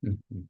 Mhm.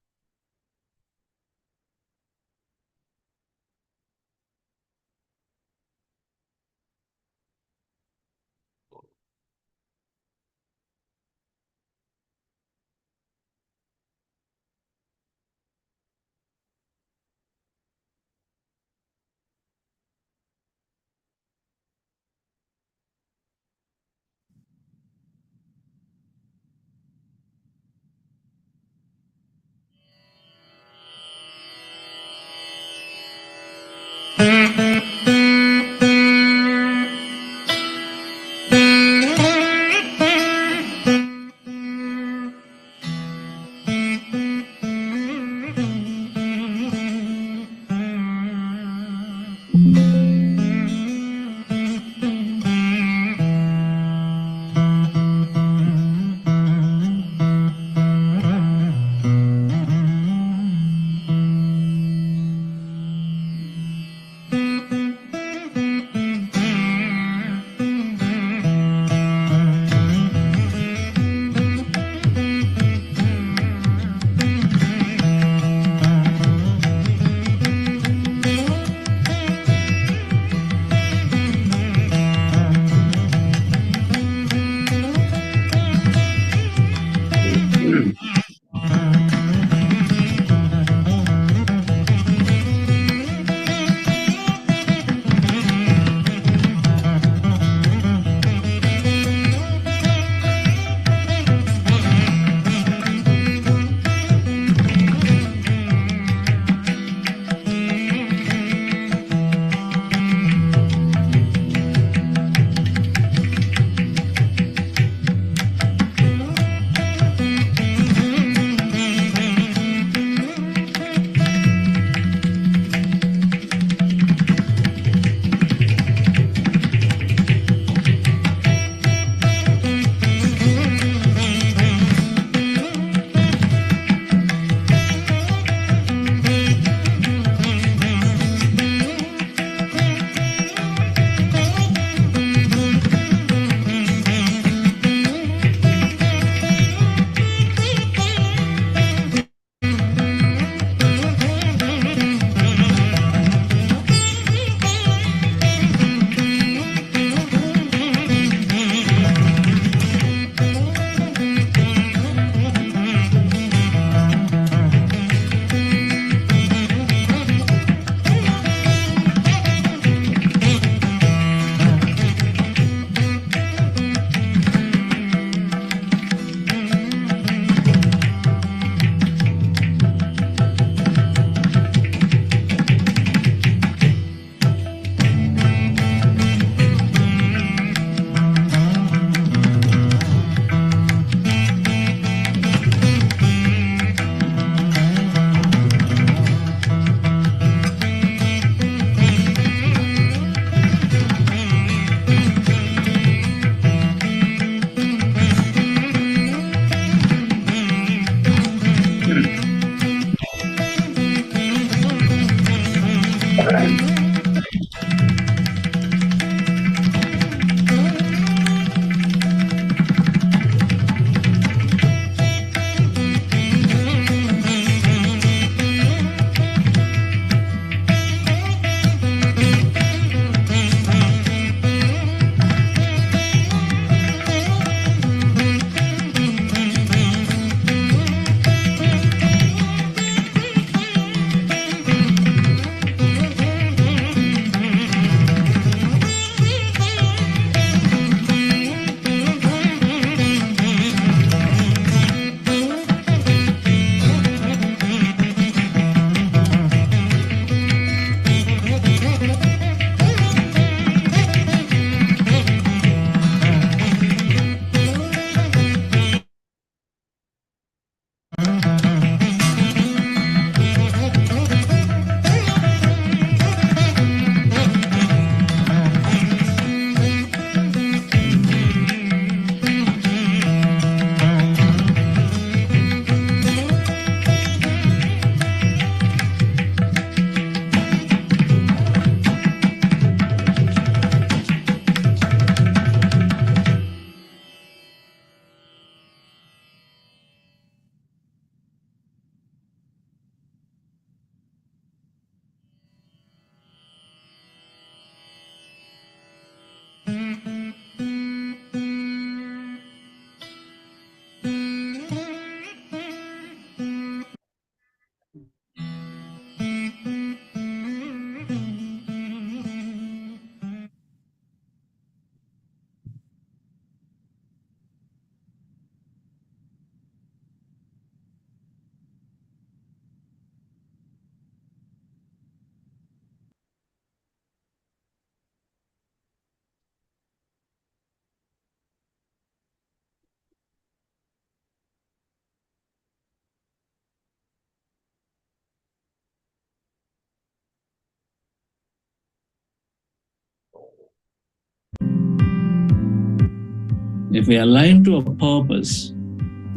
If we align to a purpose,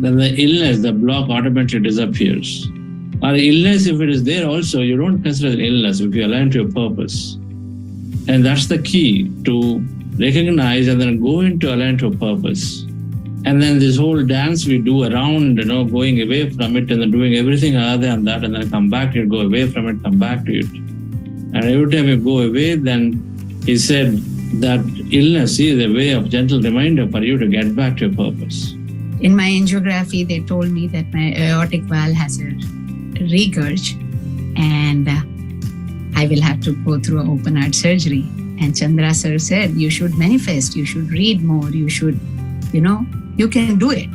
then the illness, the block automatically disappears. Or illness, if it is there also, you don't consider it illness if you align to your purpose. And that's the key to recognize and then go into align to a purpose. And then this whole dance we do around, going away from it and then doing everything other than that, and then come back to it, go away from it, come back to it. And every time you go away, then he said that illness is a way of gentle reminder for you to get back to your purpose. In my angiography, they told me that my aortic valve has a regurg and I will have to go through an open heart surgery. And Chandra sir said, you should manifest, you should read more, you should, you can do it.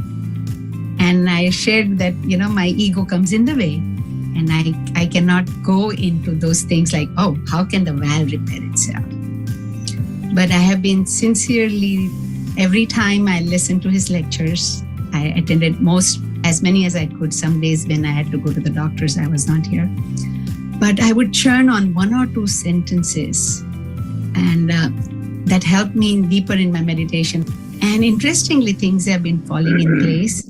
And I shared that, my ego comes in the way and I cannot go into those things like, oh, how can the valve repair itself? But I have been sincerely, every time I listened to his lectures, I attended as many as I could. Some days when I had to go to the doctors, I was not here. But I would churn on one or two sentences and that helped me deeper in my meditation. And interestingly, things have been falling in place.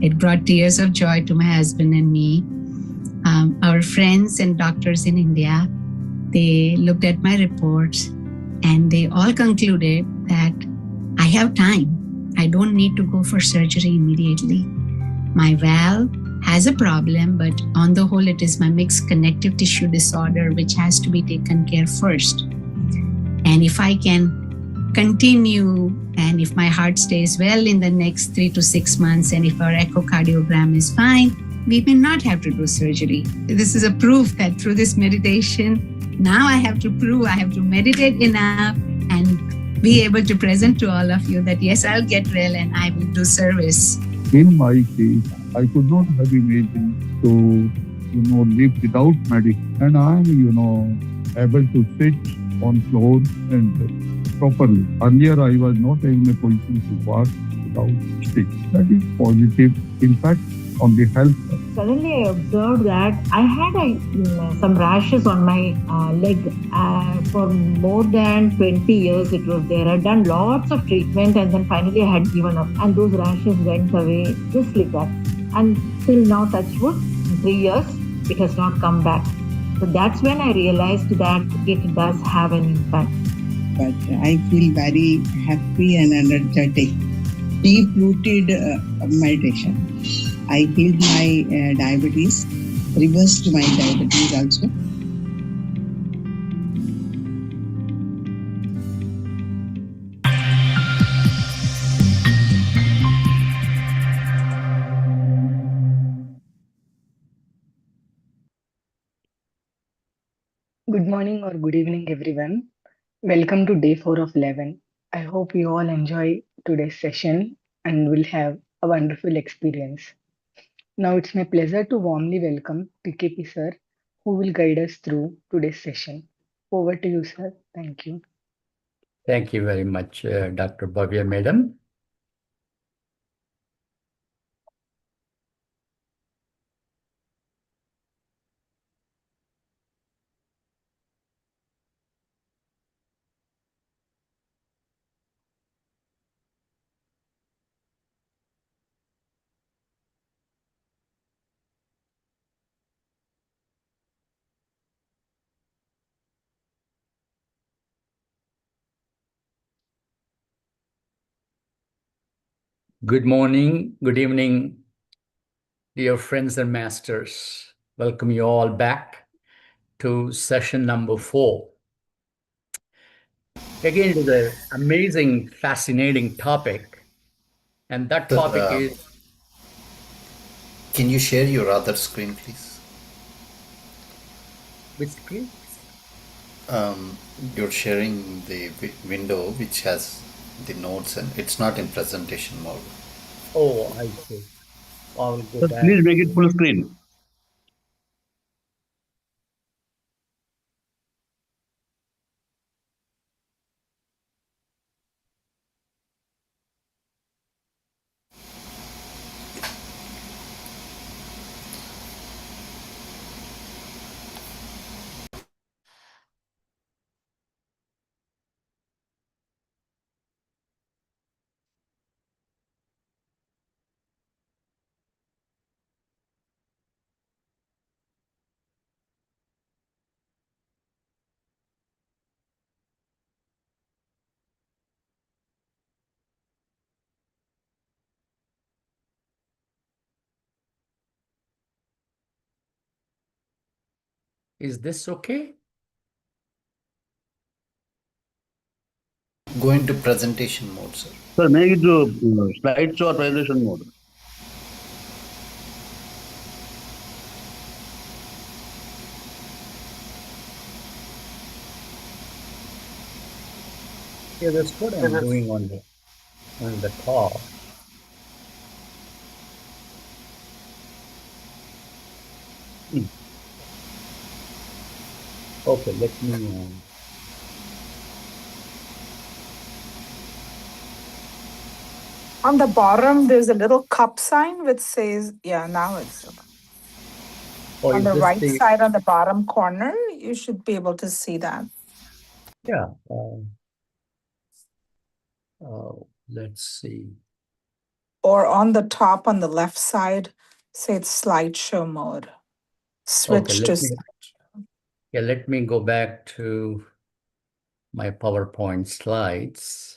It brought tears of joy to my husband and me. Our friends and doctors in India, they looked at my reports and they all concluded that I have time. I don't need to go for surgery immediately. My valve has a problem, but on the whole, it is my mixed connective tissue disorder, which has to be taken care first. And if I can continue, and if my heart stays well in the next 3 to 6 months, and if our echocardiogram is fine, we may not have to do surgery. This is a proof that through this meditation, now I have to prove I have to meditate enough and be able to present to all of you that yes, I'll get well and I will do service. In my case, I could not have imagined to, live without medicine. And I am, able to sit on floor and properly. Earlier, I was not in a position to walk without stick. That is positive impact on the health. Suddenly, I observed that I had some rashes on my leg. For more than 20 years, it was there. I had done lots of treatment and then finally I had given up. And those rashes went away just like that. And till now, touch wood, in 3 years, it has not come back. So that's when I realized that it does have an impact. But I feel very happy and energetic. Deep-rooted meditation. I healed my diabetes, reversed my diabetes also. Good morning or good evening, everyone. Welcome to day 4 of 11. I hope you all enjoy today's session and will have a wonderful experience. Now it's my pleasure to warmly welcome PKP sir, who will guide us through today's session. Over to you, sir. Thank you. Thank you very much, Dr. Bhavya Madam. Good morning, good evening, dear friends and masters. Welcome you all back to session number 4. Again, it is an amazing, fascinating topic. And that topic is... Can you share your other screen, please? Which screen? You're sharing the window which has the notes and it's not in presentation mode. Oh, I see. I'll go So back. please make it full screen. Is this okay? Go into presentation mode, sir. Sir, make it to slideshow or presentation mode. Yeah, that's what I'm doing on the top. Okay, let me. On the bottom, there's a little cup sign which says, yeah, now it's Oh, on is the this right the? side on the bottom corner. You should be able to see that. Yeah. Let's see. Or on the top on the left side, say it's slideshow mode. Okay, Switch to let me go back to my PowerPoint slides.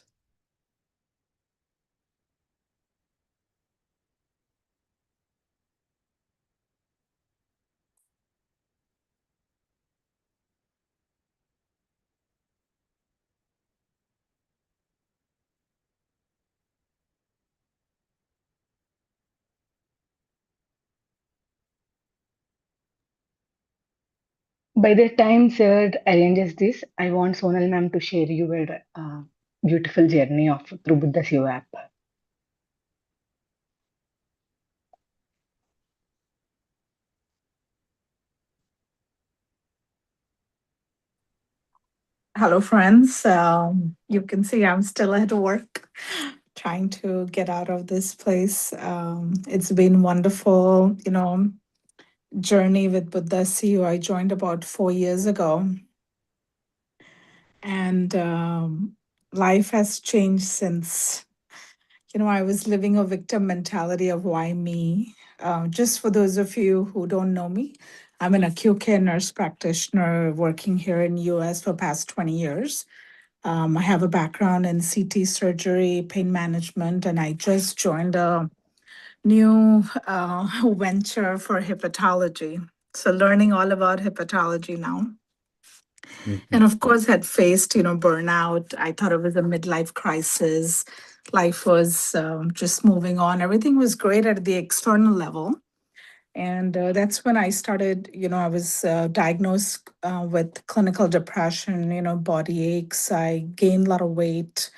By the time Sir arranges this, I want Sonal ma'am to share your beautiful journey of through Buddha Siva app. Hello, friends. You can see I'm still at work, trying to get out of this place. It's been wonderful, journey with Buddha CU. I joined about 4 years ago, and life has changed since. I was living a victim mentality of why me. Just for those of you who don't know me, I'm an acute care nurse practitioner working here in US for past 20 years. I have a background in CT surgery, pain management, and I just joined a new venture for hepatology. So learning all about hepatology now. And of course, had faced, burnout. I thought it was a midlife crisis. Life was just moving on. Everything was great at the external level. And that's when I started, I was diagnosed with clinical depression, body aches. I gained a lot of weight.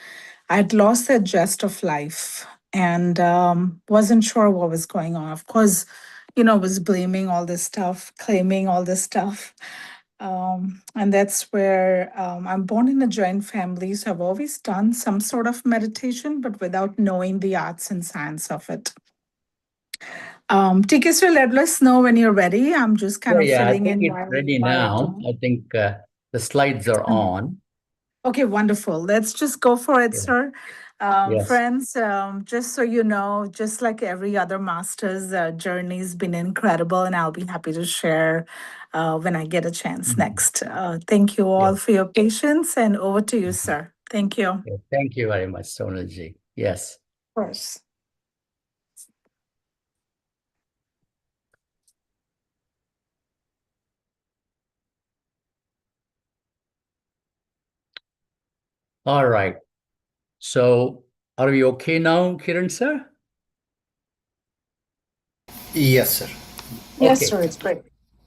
I'd lost the gist of life and wasn't sure what was going on. Of course, was blaming all this stuff, claiming all this stuff. And that's where I'm born in a joint family. So I've always done some sort of meditation, but without knowing the arts and science of it. TK, so let us know when you're ready. I'm just kind of Yeah, I filling think in it's ready now. I think the slides are on. Okay, wonderful. Let's just go for it, Yeah. sir. Yes. Friends, just so you know, just like every other master's journey's been incredible, and I'll be happy to share when I get a chance next. Thank you all Yeah. for your patience, and over to you, sir. Thank you. Of Yeah, thank you very much, Sonalji. Yes. course. All right. So are we okay now, Kiran sir? Yes, sir. Yes, Okay. sir. It's great.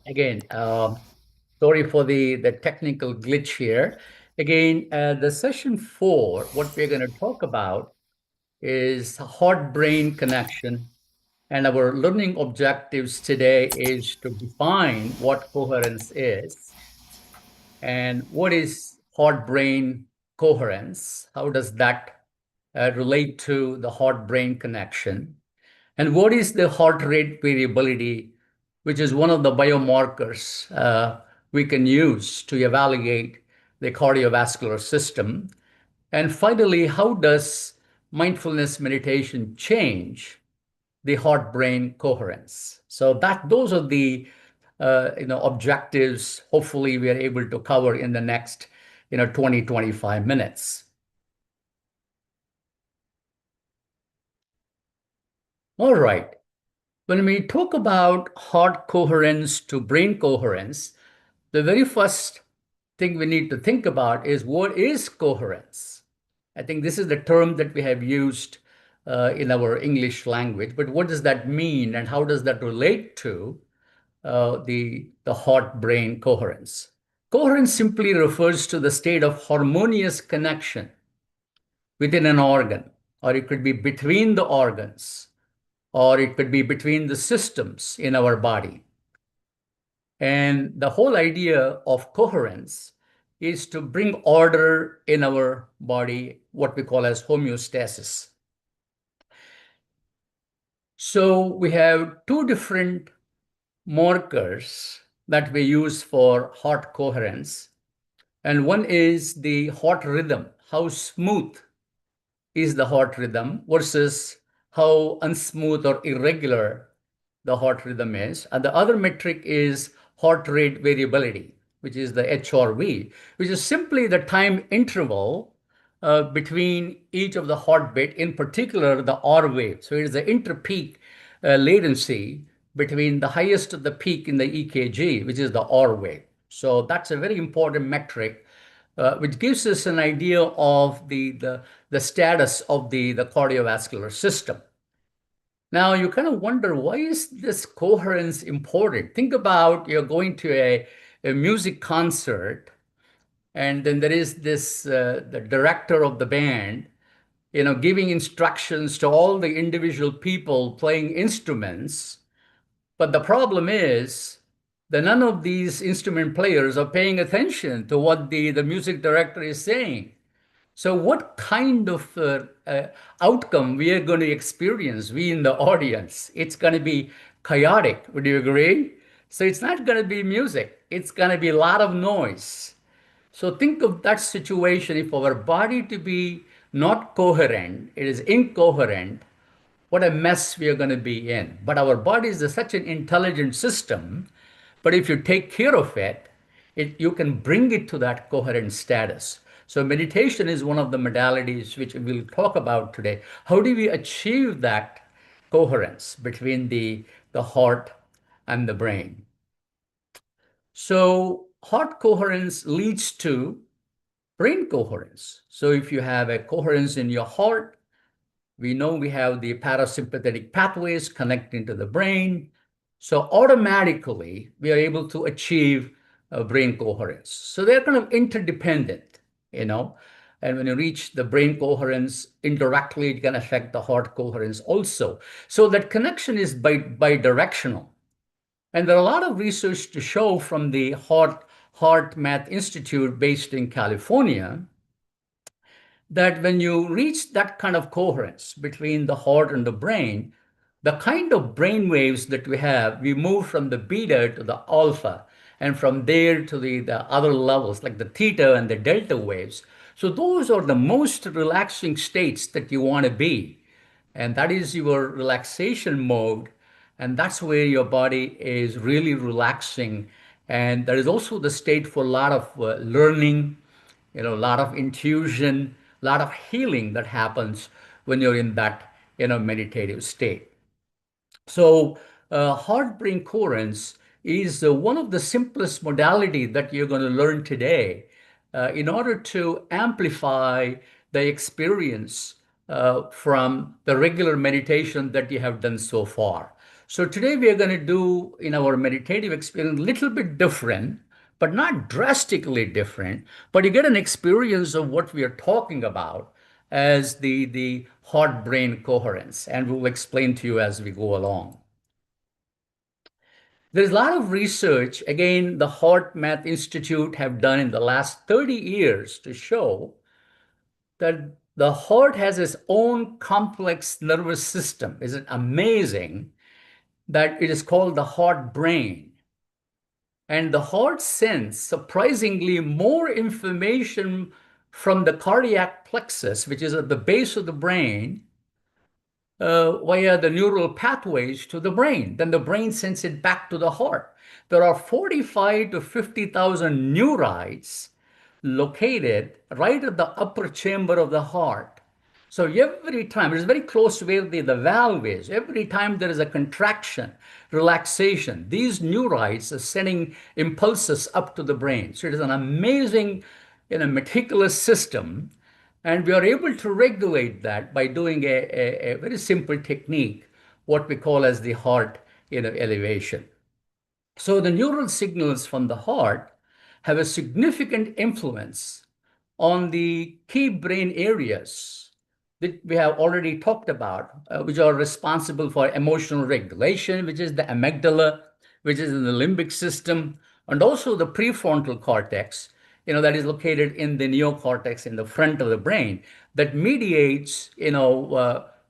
Again, sorry for the technical glitch here. Again, the session 4, what we're going to talk about is heart-brain connection. And our learning objectives today is to define what coherence is and what is heart-brain coherence. How does that relate to the heart-brain connection? And what is the heart rate variability, which is one of the biomarkers we can use to evaluate the cardiovascular system? And finally, how does mindfulness meditation change the heart-brain coherence? So those are the objectives. Hopefully, we are able to cover in the next 20-25 minutes. All right. When we talk about heart coherence to brain coherence, The very first thing we need to think about is what is coherence? I think this is the term that we have used in our English language, but what does that mean and how does that relate to the heart brain coherence? Coherence simply refers to the state of harmonious connection within an organ, or it could be between the organs, or it could be between the systems in our body. And the whole idea of coherence is to bring order in our body, what we call as homeostasis. So we have two different markers that we use for heart coherence. And one is the heart rhythm, how smooth is the heart rhythm versus how unsmooth or irregular the heart rhythm is. And the other metric is heart rate variability, which is the HRV, which is simply the time interval between each of the heartbeat, in particular the R wave. So it is the interpeak latency between the highest of the peak in the EKG, which is the R wave. So that's a very important metric, which gives us an idea of the status of the cardiovascular system. Now you kind of wonder, why is this coherence important? Think about you're going to a music concert, and then there is this the director of the band, giving instructions to all the individual people playing instruments. But the problem is that none of these instrument players are paying attention to what the music director is saying. So what kind of outcome we are going to experience, we in the audience? It's going to be chaotic. Would you agree? So it's not going to be music. It's going to be a lot of noise. So think of that situation. If our body to be not coherent, it is incoherent, what a mess we are going to be in. But our body is such an intelligent system. But if you take care of it, you can bring it to that coherent status. So meditation is one of the modalities which we'll talk about today. How do we achieve that coherence between the heart and the brain? So heart coherence leads to brain coherence. So if you have a coherence in your heart, we know we have the parasympathetic pathways connecting to the brain. So automatically, we are able to achieve brain coherence. So they're kind of interdependent, and when you reach the brain coherence indirectly, it can affect the heart coherence also. So that connection is bidirectional. And there are a lot of research to show from the Heart Math Institute based in California that when you reach that kind of coherence between the heart and the brain, the kind of brain waves that we have, we move from the beta to the alpha, and from there to the other levels, like the theta and the delta waves. So those are the most relaxing states that you want to be. And that is your relaxation mode. And that's where your body is really relaxing. And there is also the state for a lot of learning, a lot of intuition, a lot of healing that happens when you're in that, meditative state. So heart-brain coherence is one of the simplest modality that you're going to learn today in order to amplify the experience from the regular meditation that you have done so far. So today we are going to do in our meditative experience a little bit different, but not drastically different, but you get an experience of what we are talking about as the heart-brain coherence, and we'll explain to you as we go along. There's a lot of research, again, the Heart Math Institute have done in the last 30 years to show that the heart has its own complex nervous system. Is it amazing that it is called the heart brain? And the heart sends surprisingly more information from the cardiac plexus, which is at the base of the brain, via the neural pathways to the brain. Then the brain sends it back to the heart. There are 45 to 50,000 neurites located right at the upper chamber of the heart. So every time, it is very close to where the valve is. Every time there is a contraction, relaxation, these neurites are sending impulses up to the brain. So it is an amazing, meticulous system. And we are able to regulate that by doing a very simple technique, what we call as the heart, elevation. So the neural signals from the heart have a significant influence on the key brain areas that we have already talked about, which are responsible for emotional regulation, which is the amygdala, which is in the limbic system, and also the prefrontal cortex, that is located in the neocortex in the front of the brain that mediates,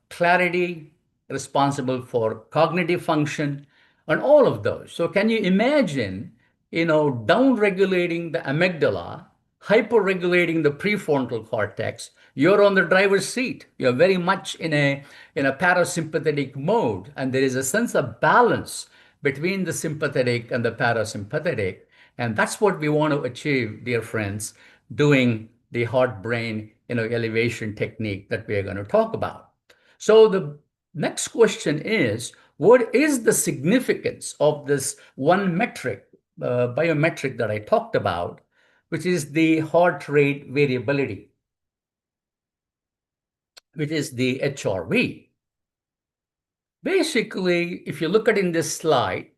clarity, responsible for cognitive function, and all of those. So can you imagine, down regulating the amygdala, hyper-regulating the prefrontal cortex? You're on the driver's seat. You're very much in a parasympathetic mode, and there is a sense of balance between the sympathetic and the parasympathetic. And that's what we want to achieve, dear friends, doing the heart brain, elevation technique that we are going to talk about. So the next question is, what is the significance of this one metric, biometric that I talked about, which is the heart rate variability, which is the HRV? Basically, if you look at in this slide,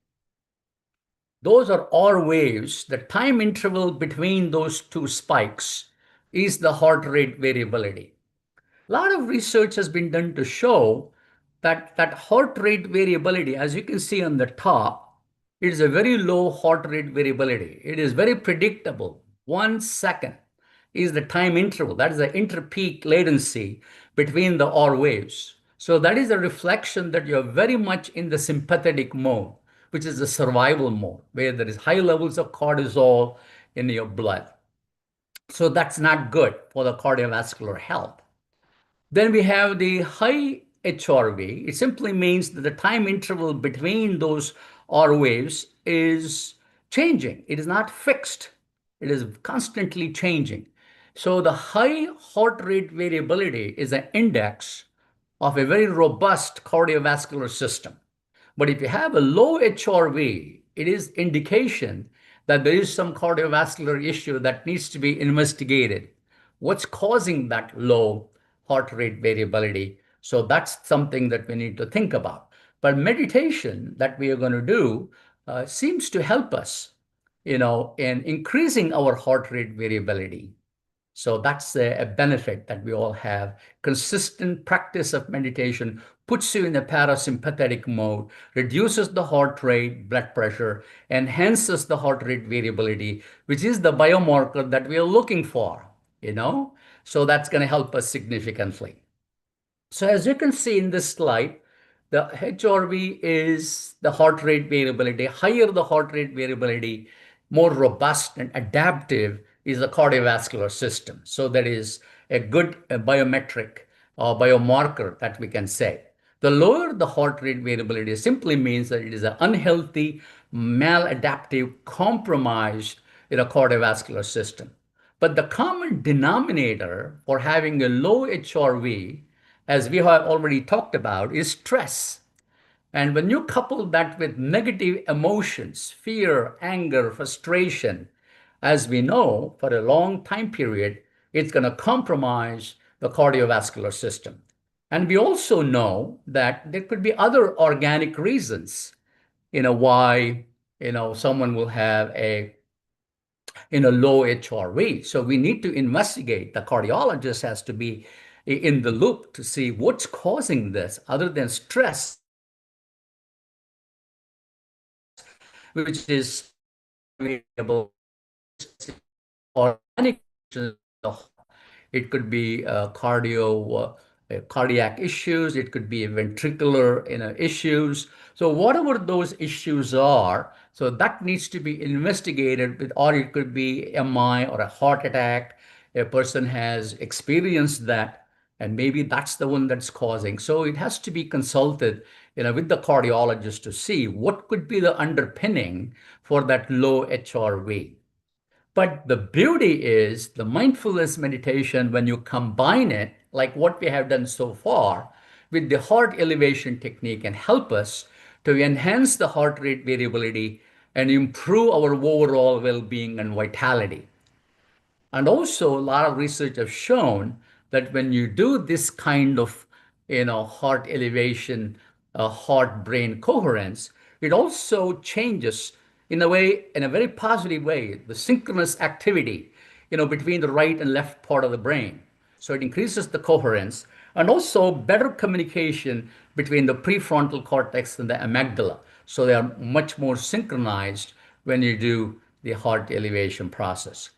those are R waves. The time interval between those two spikes is the heart rate variability. A lot of research has been done to show that heart rate variability, as you can see on the top, it is a very low heart rate variability. It is very predictable. 1 second is the time interval. That is the interpeak latency between the R waves. So that is a reflection that you're very much in the sympathetic mode, which is the survival mode, where there is high levels of cortisol in your blood. So that's not good for the cardiovascular health. Then we have the high HRV. It simply means that the time interval between those R waves is changing. It is not fixed. It is constantly changing. So the high heart rate variability is an index of a very robust cardiovascular system. But if you have a low HRV, it is indication that there is some cardiovascular issue that needs to be investigated. What's causing that low heart rate variability? So that's something that we need to think about. But meditation that we are going to do seems to help us, in increasing our heart rate variability. So that's a benefit that we all have. Consistent practice of meditation puts you in a parasympathetic mode, reduces the heart rate, blood pressure, enhances the heart rate variability, which is the biomarker that we are looking for, So that's going to help us significantly. So as you can see in this slide, the HRV is the heart rate variability. Higher the heart rate variability, more robust and adaptive is the cardiovascular system. So that is a good biometric or biomarker that we can say. The lower the heart rate variability simply means that it is an unhealthy, maladaptive, compromised cardiovascular system. But the common denominator for having a low HRV, as we have already talked about, is stress. And when you couple that with negative emotions, fear, anger, frustration, as we know, for a long time period, it's going to compromise the cardiovascular system. And we also know that there could be other organic reasons, why, someone will have a low HRV. So we need to investigate. The cardiologist has to be in the loop to see what's causing this other than stress, which is variable, organic. It could be cardiac issues. It could be ventricular issues. So whatever those issues are, so that needs to be investigated with, or it could be MI or a heart attack. A person has experienced that, and maybe that's the one that's causing. So it has to be consulted, with the cardiologist to see what could be the underpinning for that low HRV. But the beauty is the mindfulness meditation, when you combine it, like what we have done so far with the heart elevation technique can help us to enhance the heart rate variability and improve our overall well-being and vitality. And also, a lot of research have shown that when you do this kind of, heart elevation, heart-brain coherence, it also changes in a way, in a very positive way, the synchronous activity, between the right and left part of the brain. So it increases the coherence and also better communication between the prefrontal cortex and the amygdala. So they are much more synchronized when you do the heart elevation process.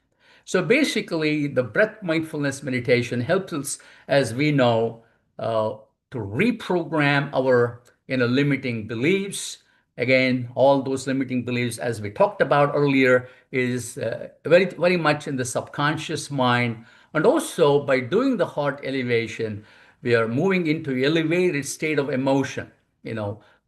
So basically, the breath mindfulness meditation helps us, as we know, to reprogram our limiting beliefs. Again, all those limiting beliefs, as we talked about earlier, is very, very much in the subconscious mind. And also, by doing the heart elevation, we are moving into elevated state of emotion,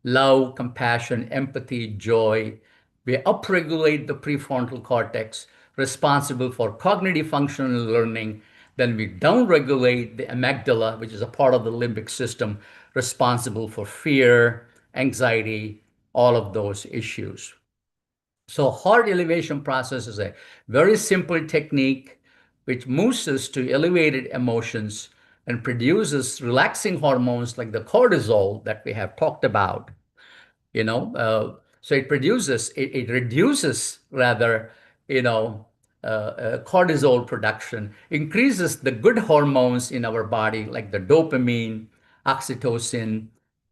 love, compassion, empathy, joy. We upregulate the prefrontal cortex, responsible for cognitive functional learning. Then we downregulate the amygdala, which is a part of the limbic system, responsible for fear, anxiety, all of those issues. So heart elevation process is a very simple technique which moves us to elevated emotions and produces relaxing hormones like the cortisol that we have talked about. So it reduces rather, cortisol production, increases the good hormones in our body like the dopamine, oxytocin,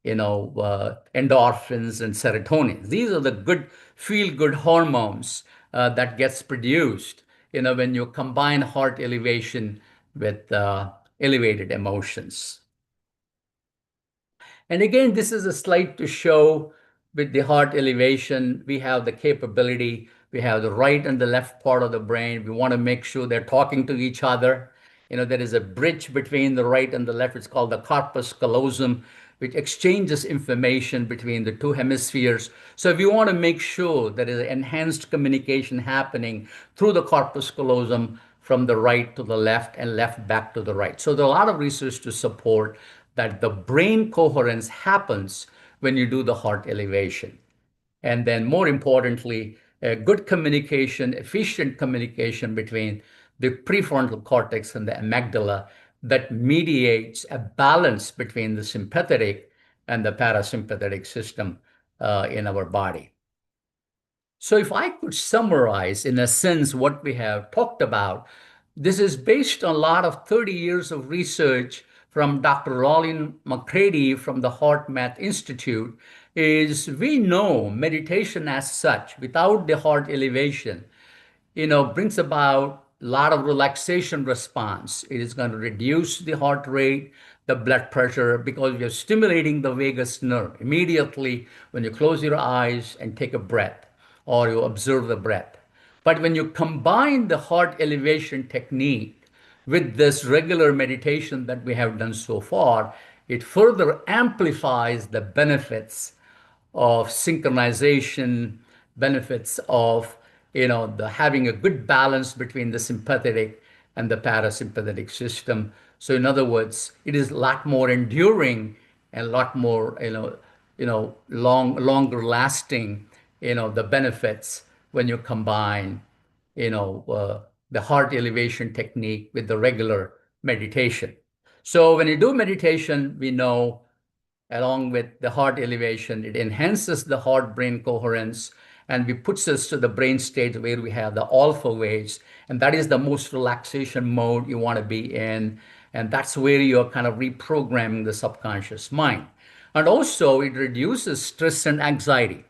endorphins and serotonin. These are the good feel good hormones that gets produced when you combine heart elevation with elevated emotions. And again, this is a slide to show with the heart elevation, we have the capability, we have the right and the left part of the brain. We want to make sure they're talking to each other. There is a bridge between the right and the left. It's called the corpus callosum, which exchanges information between the two hemispheres. So if you want to make sure there is enhanced communication happening through the corpus callosum from the right to the left and left back to the right. So there are a lot of research to support that the brain coherence happens when you do the heart elevation. And then more importantly, a good communication, efficient communication between the prefrontal cortex and the amygdala that mediates a balance between the sympathetic and the parasympathetic system in our body. So if I could summarize in a sense what we have talked about, this is based on a lot of 30 years of research from Dr. Rollin McCready from the Heart Math Institute. Is we know meditation as such, without the heart elevation, brings about a lot of relaxation response. It is going to reduce the heart rate, the blood pressure, because you're stimulating the vagus nerve immediately when you close your eyes and take a breath or you observe the breath. But when you combine the heart elevation technique with this regular meditation that we have done so far, it further amplifies the benefits of synchronization, benefits of the having a good balance between the sympathetic and the parasympathetic system. So in other words, it is a lot more enduring and a lot more longer lasting, the benefits when you combine the heart elevation technique with the regular meditation. So when you do meditation, we know along with the heart elevation, it enhances the heart-brain coherence and it puts us to the brain state where we have the alpha waves. And that is the most relaxation mode you want to be in. And that's where you're kind of reprogramming the subconscious mind. And also it reduces stress and anxiety.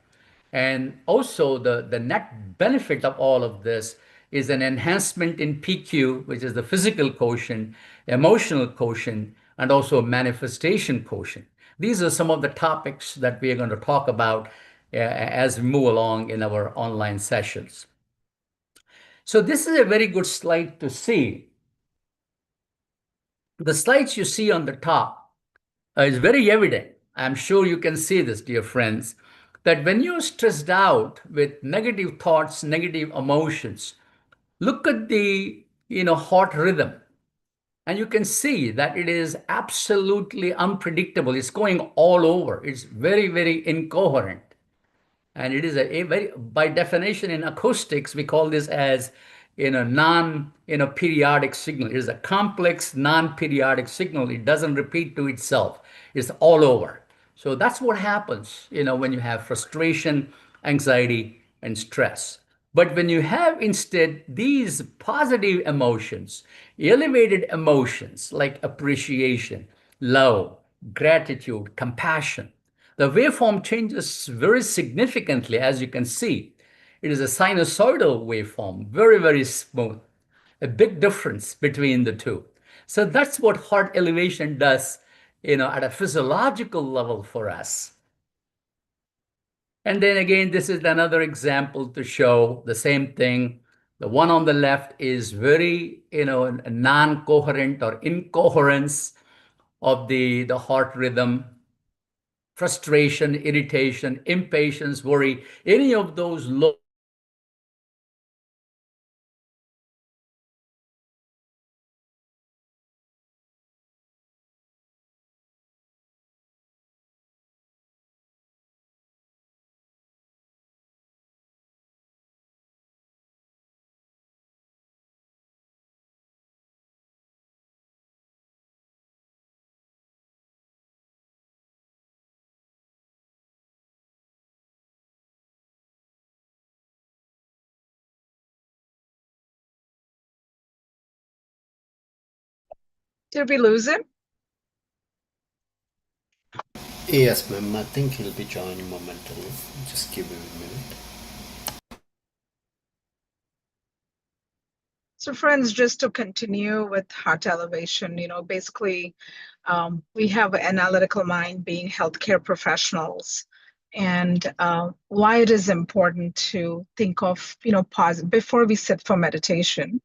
And also the net benefit of all of this is an enhancement in PQ, which is the physical quotient, emotional quotient, and also manifestation quotient. These are some of the topics that we are going to talk about as we move along in our online sessions. So this is a very good slide to see. The slides you see on the top is very evident. I'm sure you can see this, dear friends, that when you're stressed out with negative thoughts, negative emotions, look at the heart rhythm. And you can see that it is absolutely unpredictable. It's going all over. It's very, very incoherent. And it is a very, by definition in acoustics, we call this as periodic signal. It is a complex non-periodic signal. It doesn't repeat to itself. It's all over. So that's what happens, when you have frustration, anxiety, and stress. But when you have instead these positive emotions, elevated emotions like appreciation, love, gratitude, compassion, the waveform changes very significantly, as you can see. It is a sinusoidal waveform, very, very smooth. A big difference between the two. So that's what heart elevation does, at a physiological level for us. And then again, this is another example to show the same thing. The one on the left is very, non-coherent or incoherence of the heart rhythm, frustration, irritation, impatience, worry, any of those low Did we lose him? Yes, ma'am. I think he'll be joining momentarily. Just give him a minute. So, friends, just to continue with heart elevation, basically, we have an analytical mind being healthcare professionals, and why it is important to think of, pause before we sit for meditation.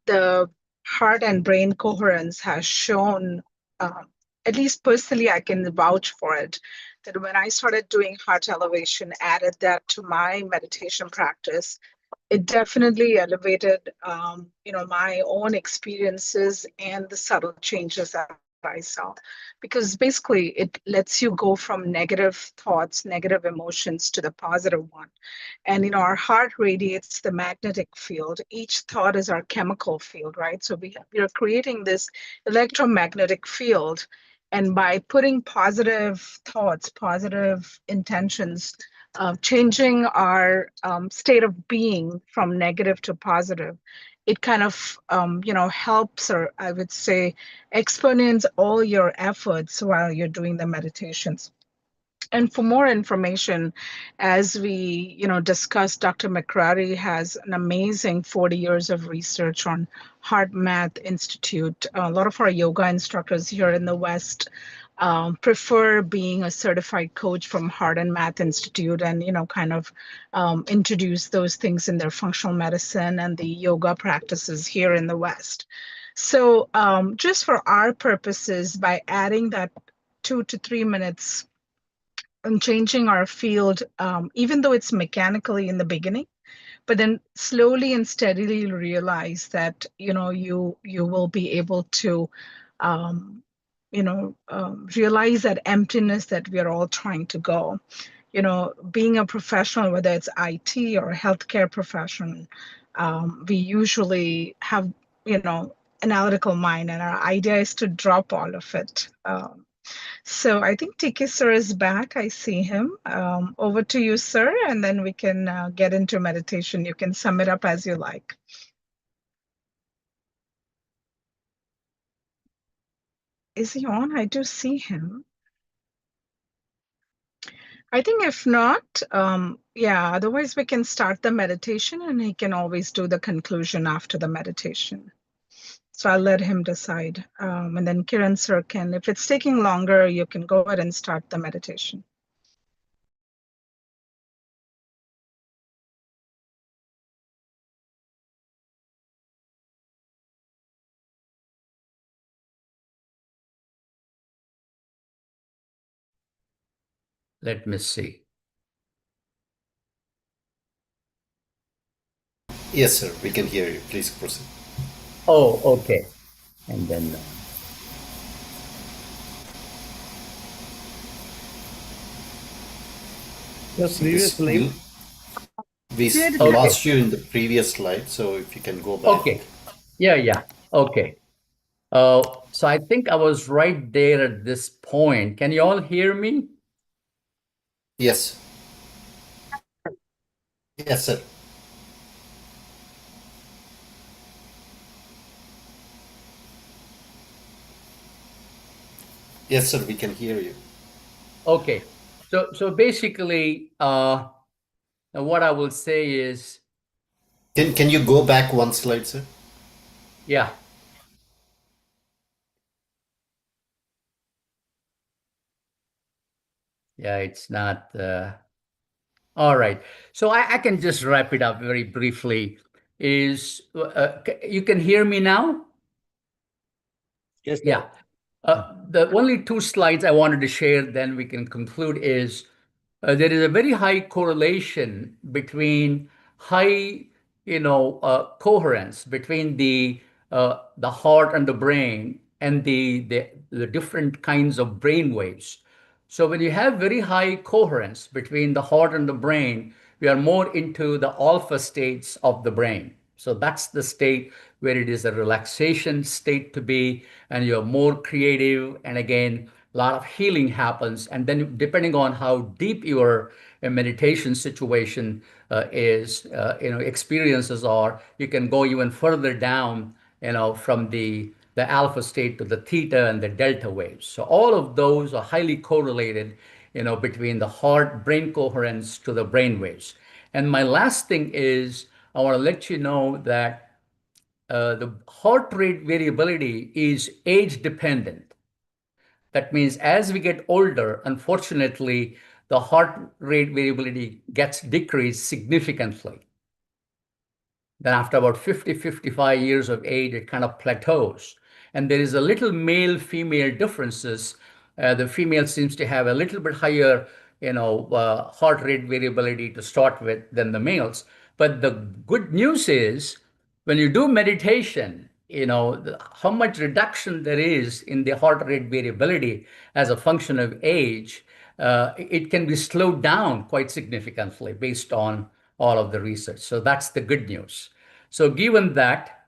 The heart and brain coherence has shown, at least personally, I can vouch for it, that when I started doing heart elevation, added that to my meditation practice, it definitely elevated my own experiences and the subtle changes that I saw, because basically it lets you go from negative thoughts, negative emotions to the positive one. And our heart radiates the magnetic field. Each thought is our chemical field, right? So we are creating this electromagnetic field, and by putting positive thoughts, positive intentions, changing our state of being from negative to positive, it kind of helps, or I would say exponents all your efforts while you're doing the meditations. And for more information, as we discussed, Dr. McCrary has an amazing 40 years of research on Heart Math Institute. A lot of our yoga instructors here in the West prefer being a certified coach from Heart and Math Institute, and kind of introduce those things in their functional medicine and the yoga practices here in the West. So just for our purposes, by adding that 2 to 3 minutes and changing our field, even though it's mechanically in the beginning, but then slowly and steadily you'll realize that you will be able to realize that emptiness that we are all trying to go. Being a professional, whether it's IT or a healthcare profession, we usually have analytical mind, and our idea is to drop all of it. So I think TK sir is back. I see him. Over to you, sir, and then we can get into meditation. You can sum it up as you like. Is he on? I do see him. I think if not, yeah, otherwise we can start the meditation and he can always do the conclusion after the meditation. So I'll let him decide. And then Kiran sir can, if it's taking longer, you can go ahead and start the meditation. Let me see. Yes, sir. We can hear you. Please proceed. Oh, okay. And then The previous slide. We Okay. lost you in the previous slide, so if you can go back. Okay. Yeah. Okay. So I think I was right there at this point. Can you all hear me? Yes. Yes, sir. Yes, sir, we can hear you. Okay. So basically, what I will say is, Can you go back one slide, sir? yeah. Yeah, it's not. All right. So I can just wrap it up very briefly. You can hear me now? Yes, sir. Yeah. The only two slides I wanted to share, then we can conclude, is there is a very high correlation between high, coherence between the heart and the brain and the different kinds of brain waves. So when you have very high coherence between the heart and the brain, we are more into the alpha states of the brain. So that's the state where it is a relaxation state to be, and you're more creative. And again, a lot of healing happens. And then, depending on how deep your meditation situation experiences are, you can go even further down, from the alpha state to the theta and the delta waves. So all of those are highly correlated, between the heart brain coherence to the brain waves. And my last thing is, I want to let you know that the heart rate variability is age dependent. That means as we get older, unfortunately, the heart rate variability gets decreased significantly. Then after about 50, 55 years of age, it kind of plateaus. And there is a little male-female differences. The female seems to have a little bit higher, heart rate variability to start with than the males. But the good news is, when you do meditation, how much reduction there is in the heart rate variability as a function of age, it can be slowed down quite significantly based on all of the research. So that's the good news. So given that,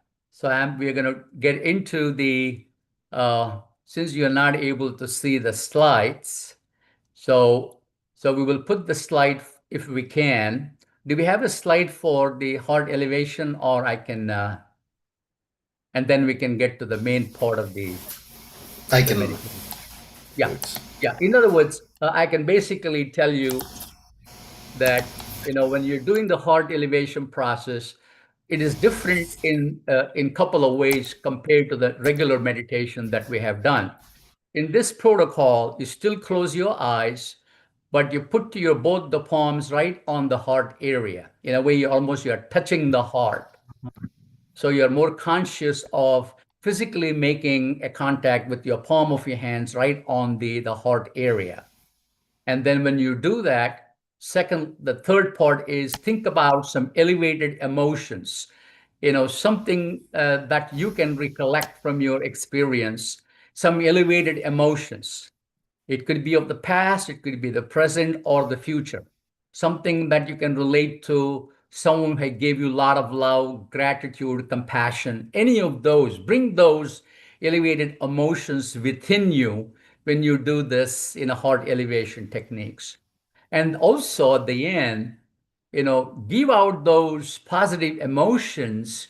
we're going to get into since you're not able to see the slides, so we will put the slide if we can. Do we have a slide for the heart elevation, or I can, and then we can get to the main part of the meditation. Yeah. In other words, I can basically tell you that, when you're doing the heart elevation process, it is different in couple of ways compared to the regular meditation that we have done. In this protocol, you still close your eyes, but you put both the palms right on the heart area. In a way, you're touching the heart. So you're more conscious of physically making a contact with your palm of your hands right on the heart area. And then when you do that, the third part is think about some elevated emotions, something that you can recollect from your experience, some elevated emotions. It could be of the past, it could be the present or the future. Something that you can relate to, someone who gave you a lot of love, gratitude, compassion, any of those. Bring those elevated emotions within you when you do this in a heart elevation techniques. And also at the end, give out those positive emotions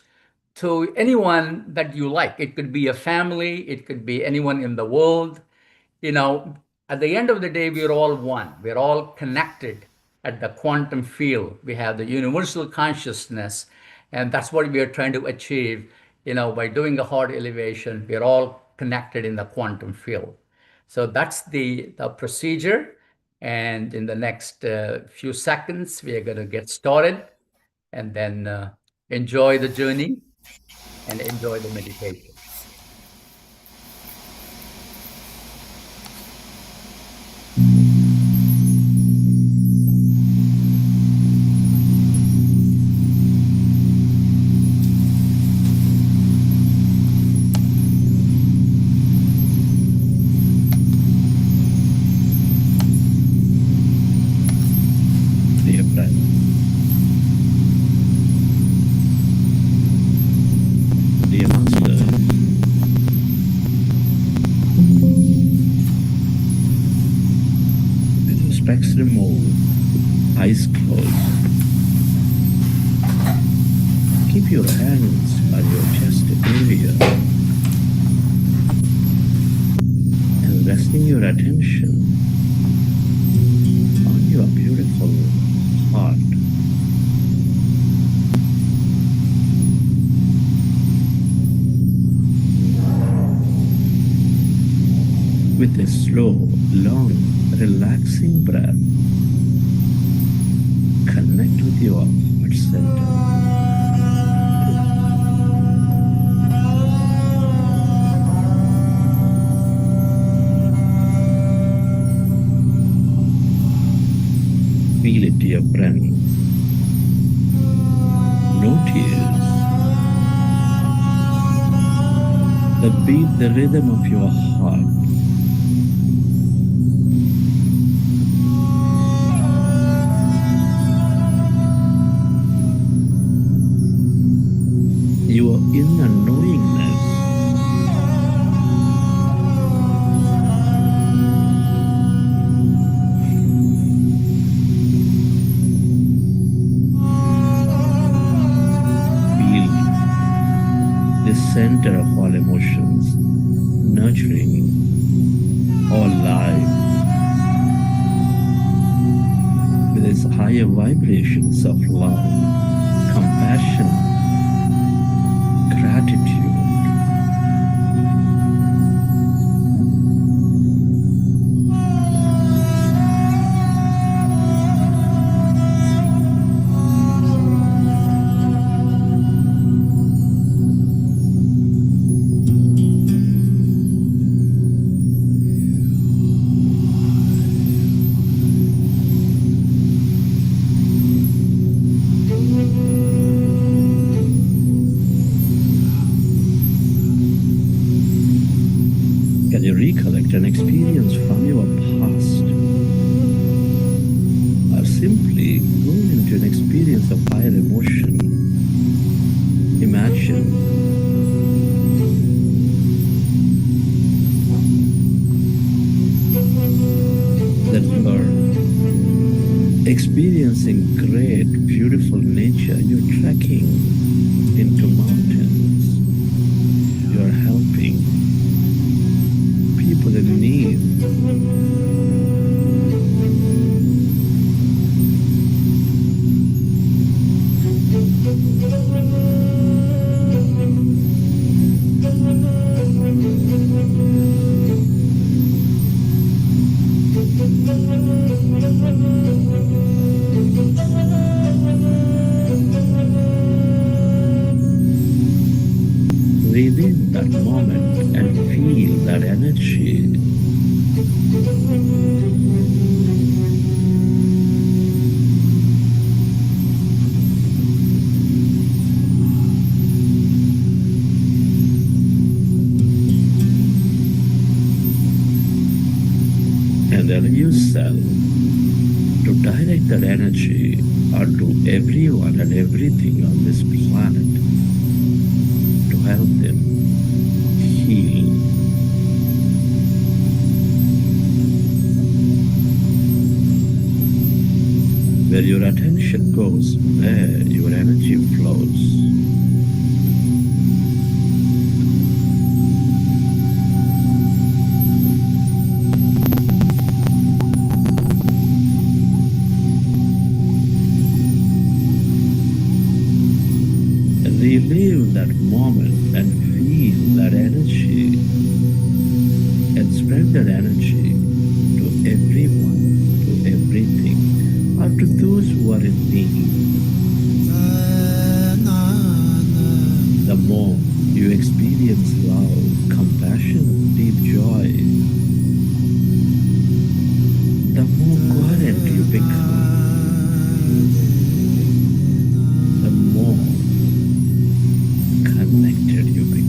to anyone that you like. It could be a family, it could be anyone in the world. At the end of the day, we're all one. We're all connected at the quantum field. We have the universal consciousness, and that's what we are trying to achieve. By doing the heart elevation, we're all connected in the quantum field. So that's the procedure. And in the next few seconds, we are going to get started, and then enjoy the journey and enjoy the meditation. Eyes closed. Keep your hands on your chest area and resting your attention on your beautiful heart. With a slow, long, relaxing breath, connect with your heart center. Feel it, dear friend. No tears. The beat, the rhythm of your heart. Your inner knowingness. Feel the center of all emotions, nurturing all life with its higher vibrations of love, compassion, gratitude. Can you recollect an experience from your past? Or simply go into an experience of higher emotion? Imagine that you are experiencing great, beautiful nature. You're trekking into mountains. You're helping people in need. Relive that moment and feel that energy. And allow yourself to direct that energy onto everyone and everything on this planet to help them heal. Where your attention goes, there your energy flows. Relive that moment and feel that energy and spread that energy to everyone, to everything, or to those who are in need. The more you experience love, compassion, deep joy, the more coherent you become. The more connected you become.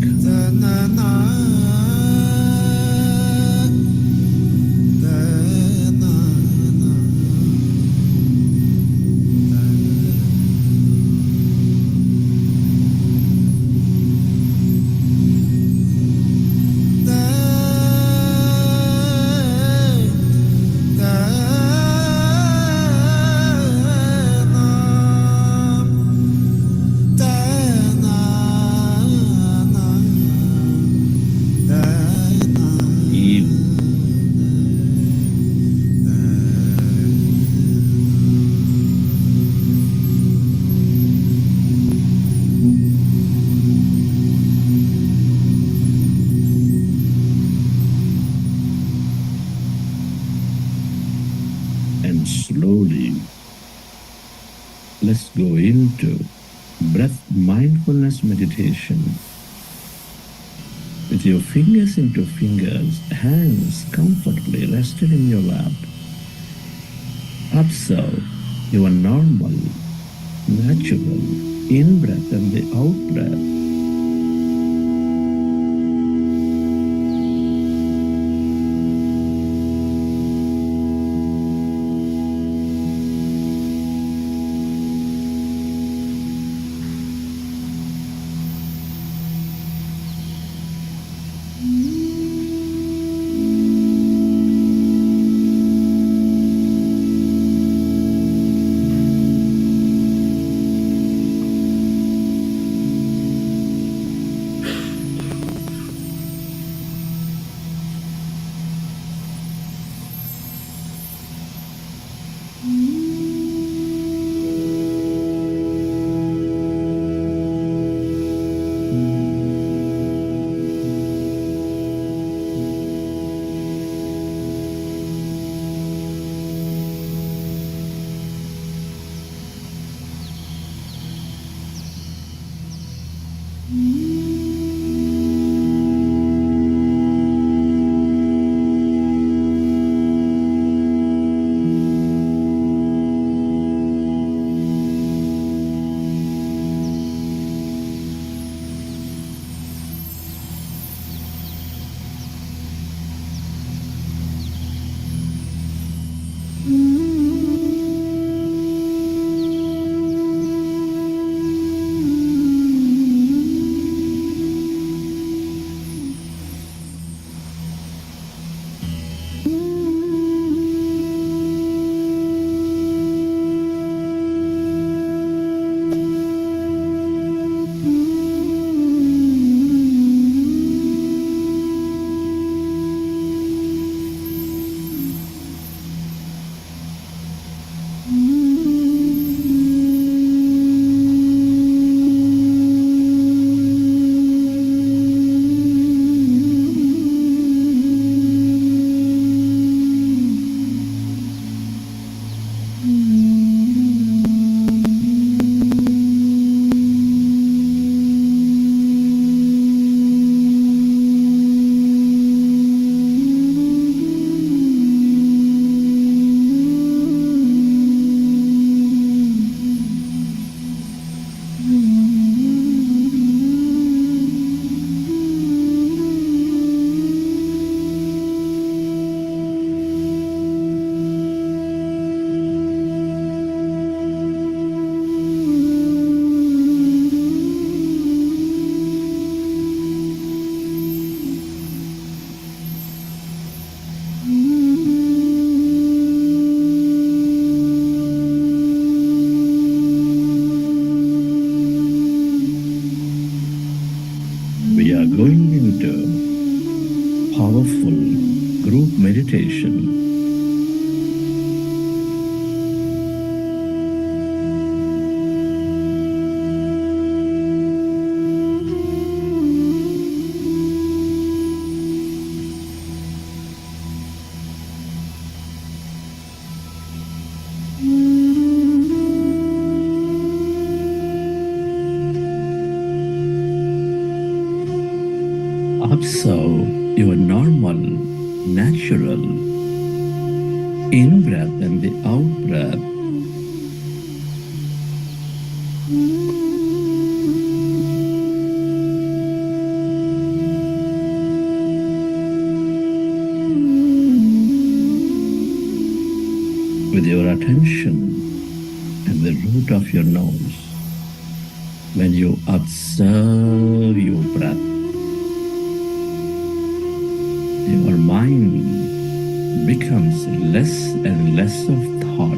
go into breath mindfulness meditation with your fingers into fingers, hands comfortably rested in your lap. Observe your normal, natural in-breath and the out-breath. We are going into powerful group meditation. Observe your normal, natural in-breath and the out-breath. With your attention at the root of your nose, when you observe your breath, your mind becomes less and less of thought.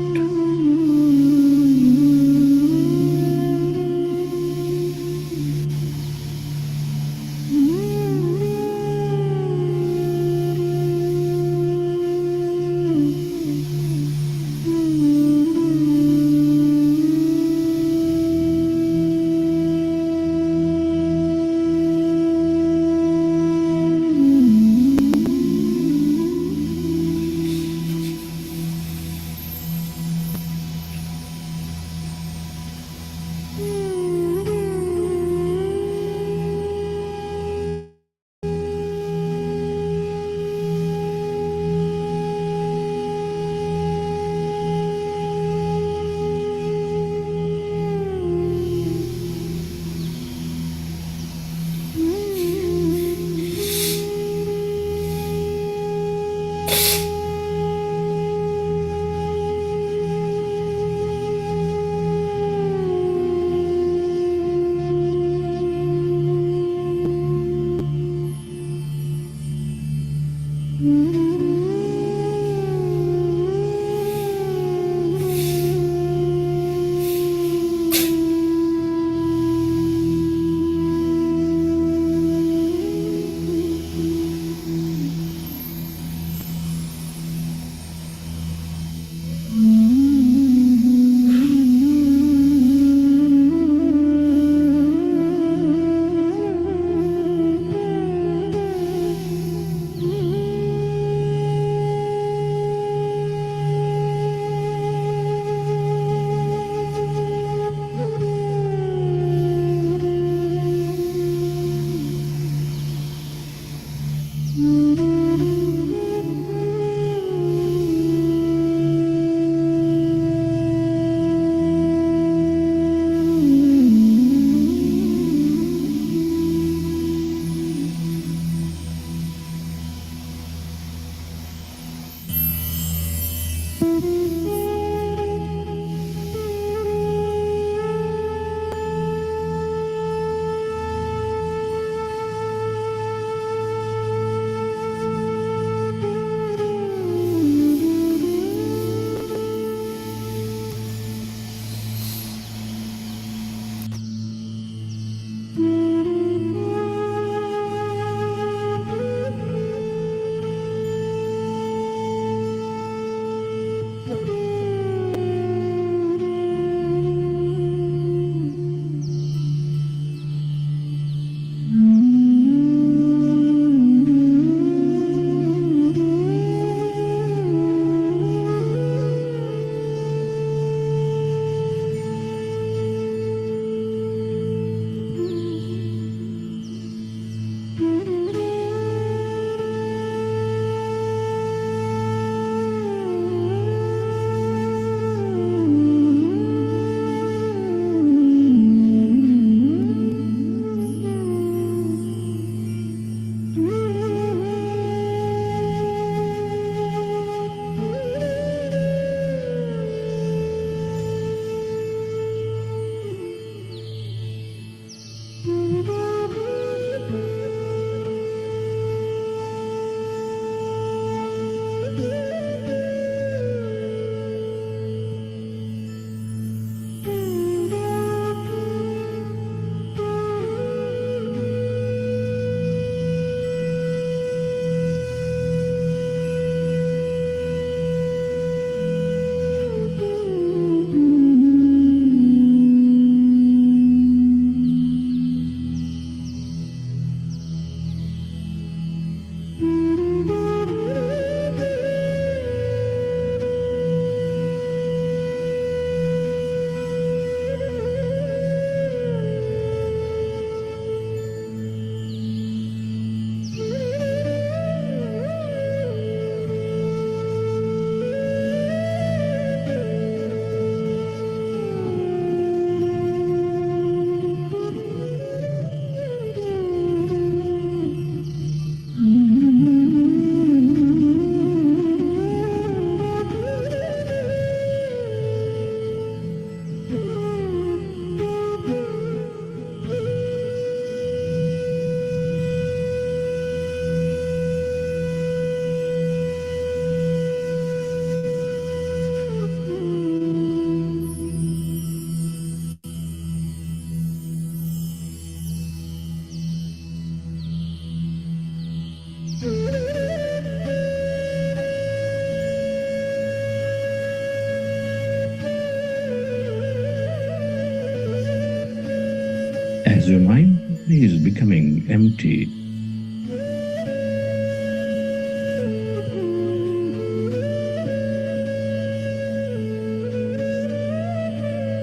as your mind is becoming empty,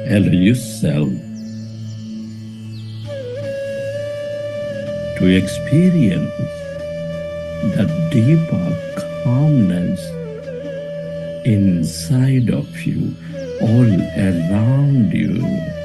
allow yourself to experience the deeper calmness inside of you, all around you.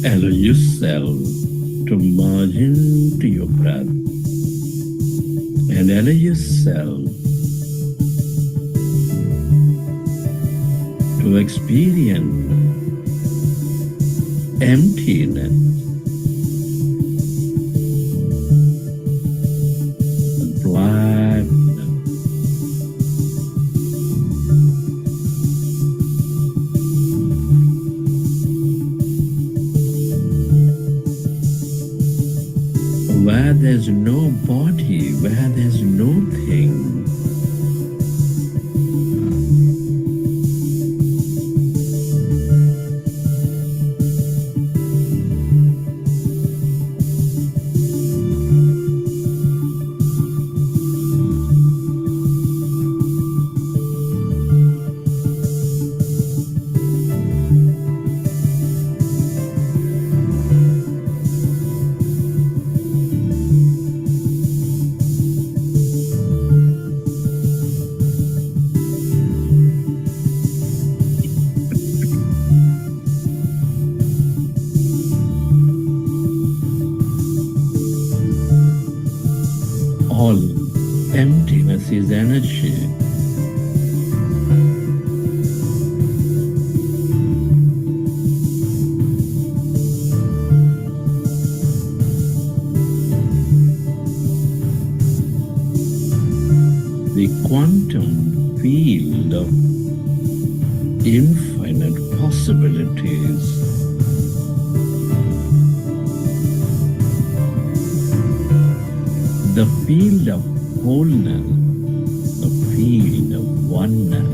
Allow yourself to merge into your breath and allow yourself to experience emptiness and blackness. Where there's no body, where there's no thing. All emptiness is energy. The quantum field of infinite possibilities. The field of wholeness, the field of oneness.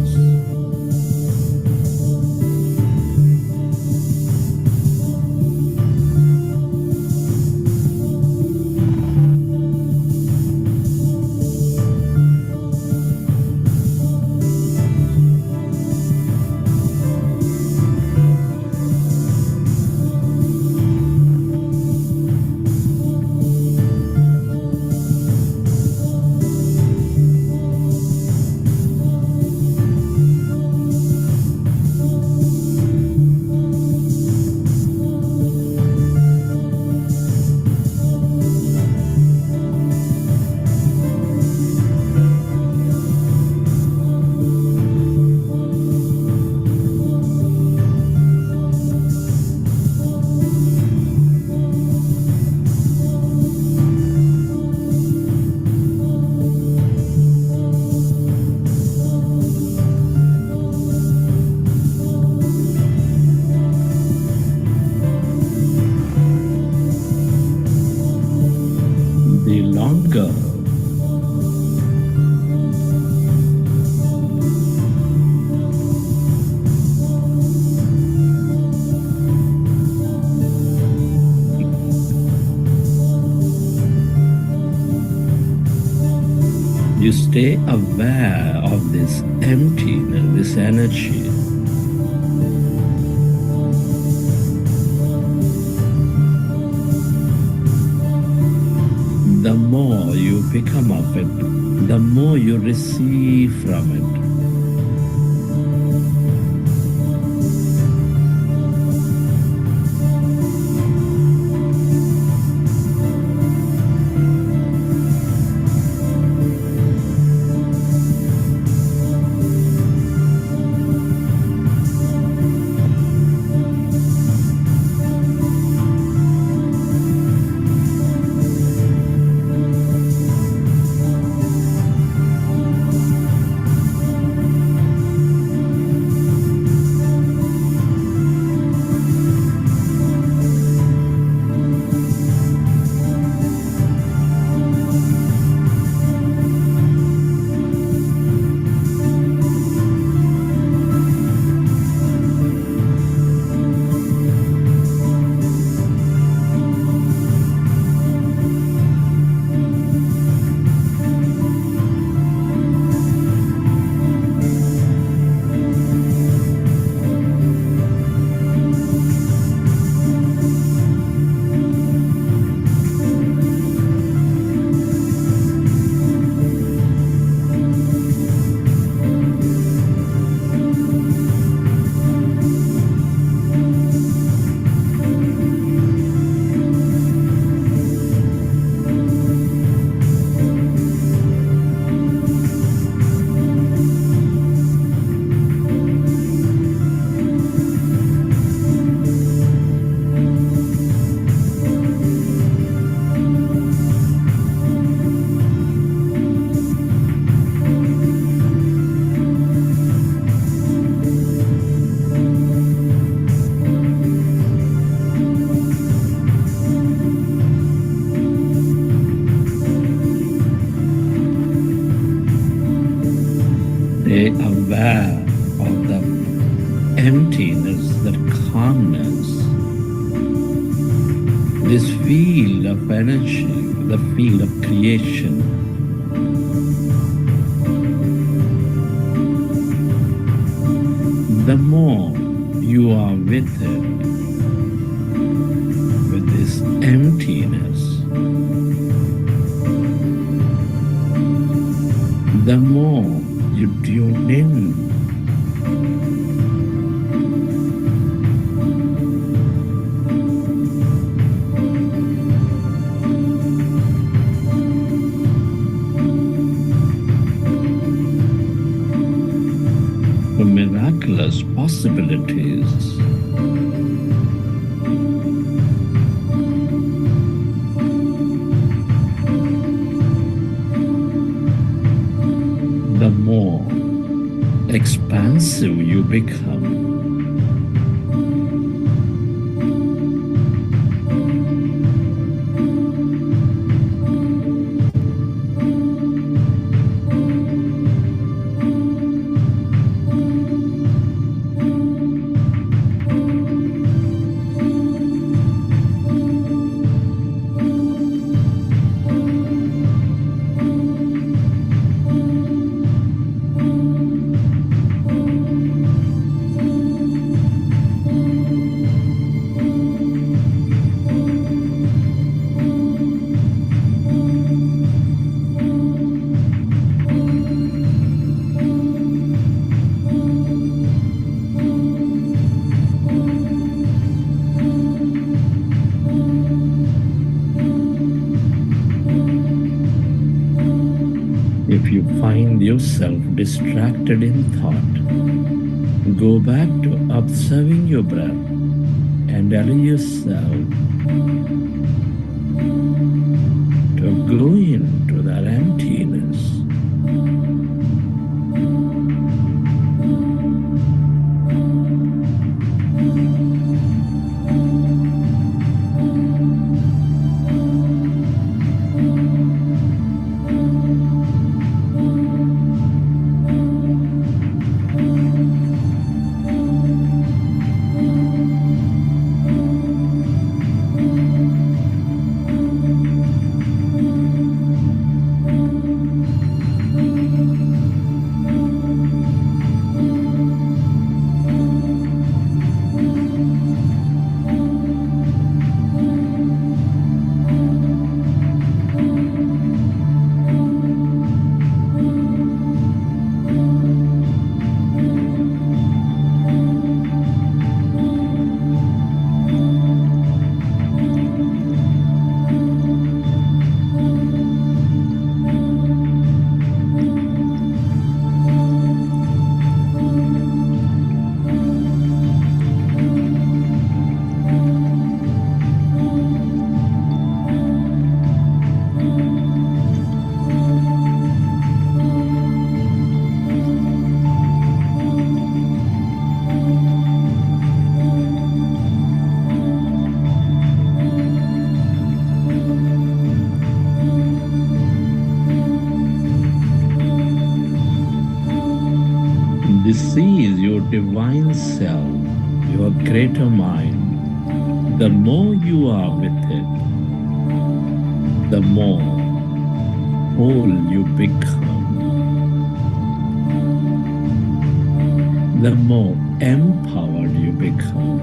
The longer you stay aware of this emptiness, this energy, the more you become of it, the more you receive from it. this field of energy, the field of creation, the more you are with it, with this emptiness, the more you tune in. The miraculous possibilities. The more expansive you become. If you find yourself distracted in thought, go back to observing your breath and allow yourself to go into that emptiness. This is your divine self, your greater mind. The more you are with it, the more whole you become, the more empowered you become.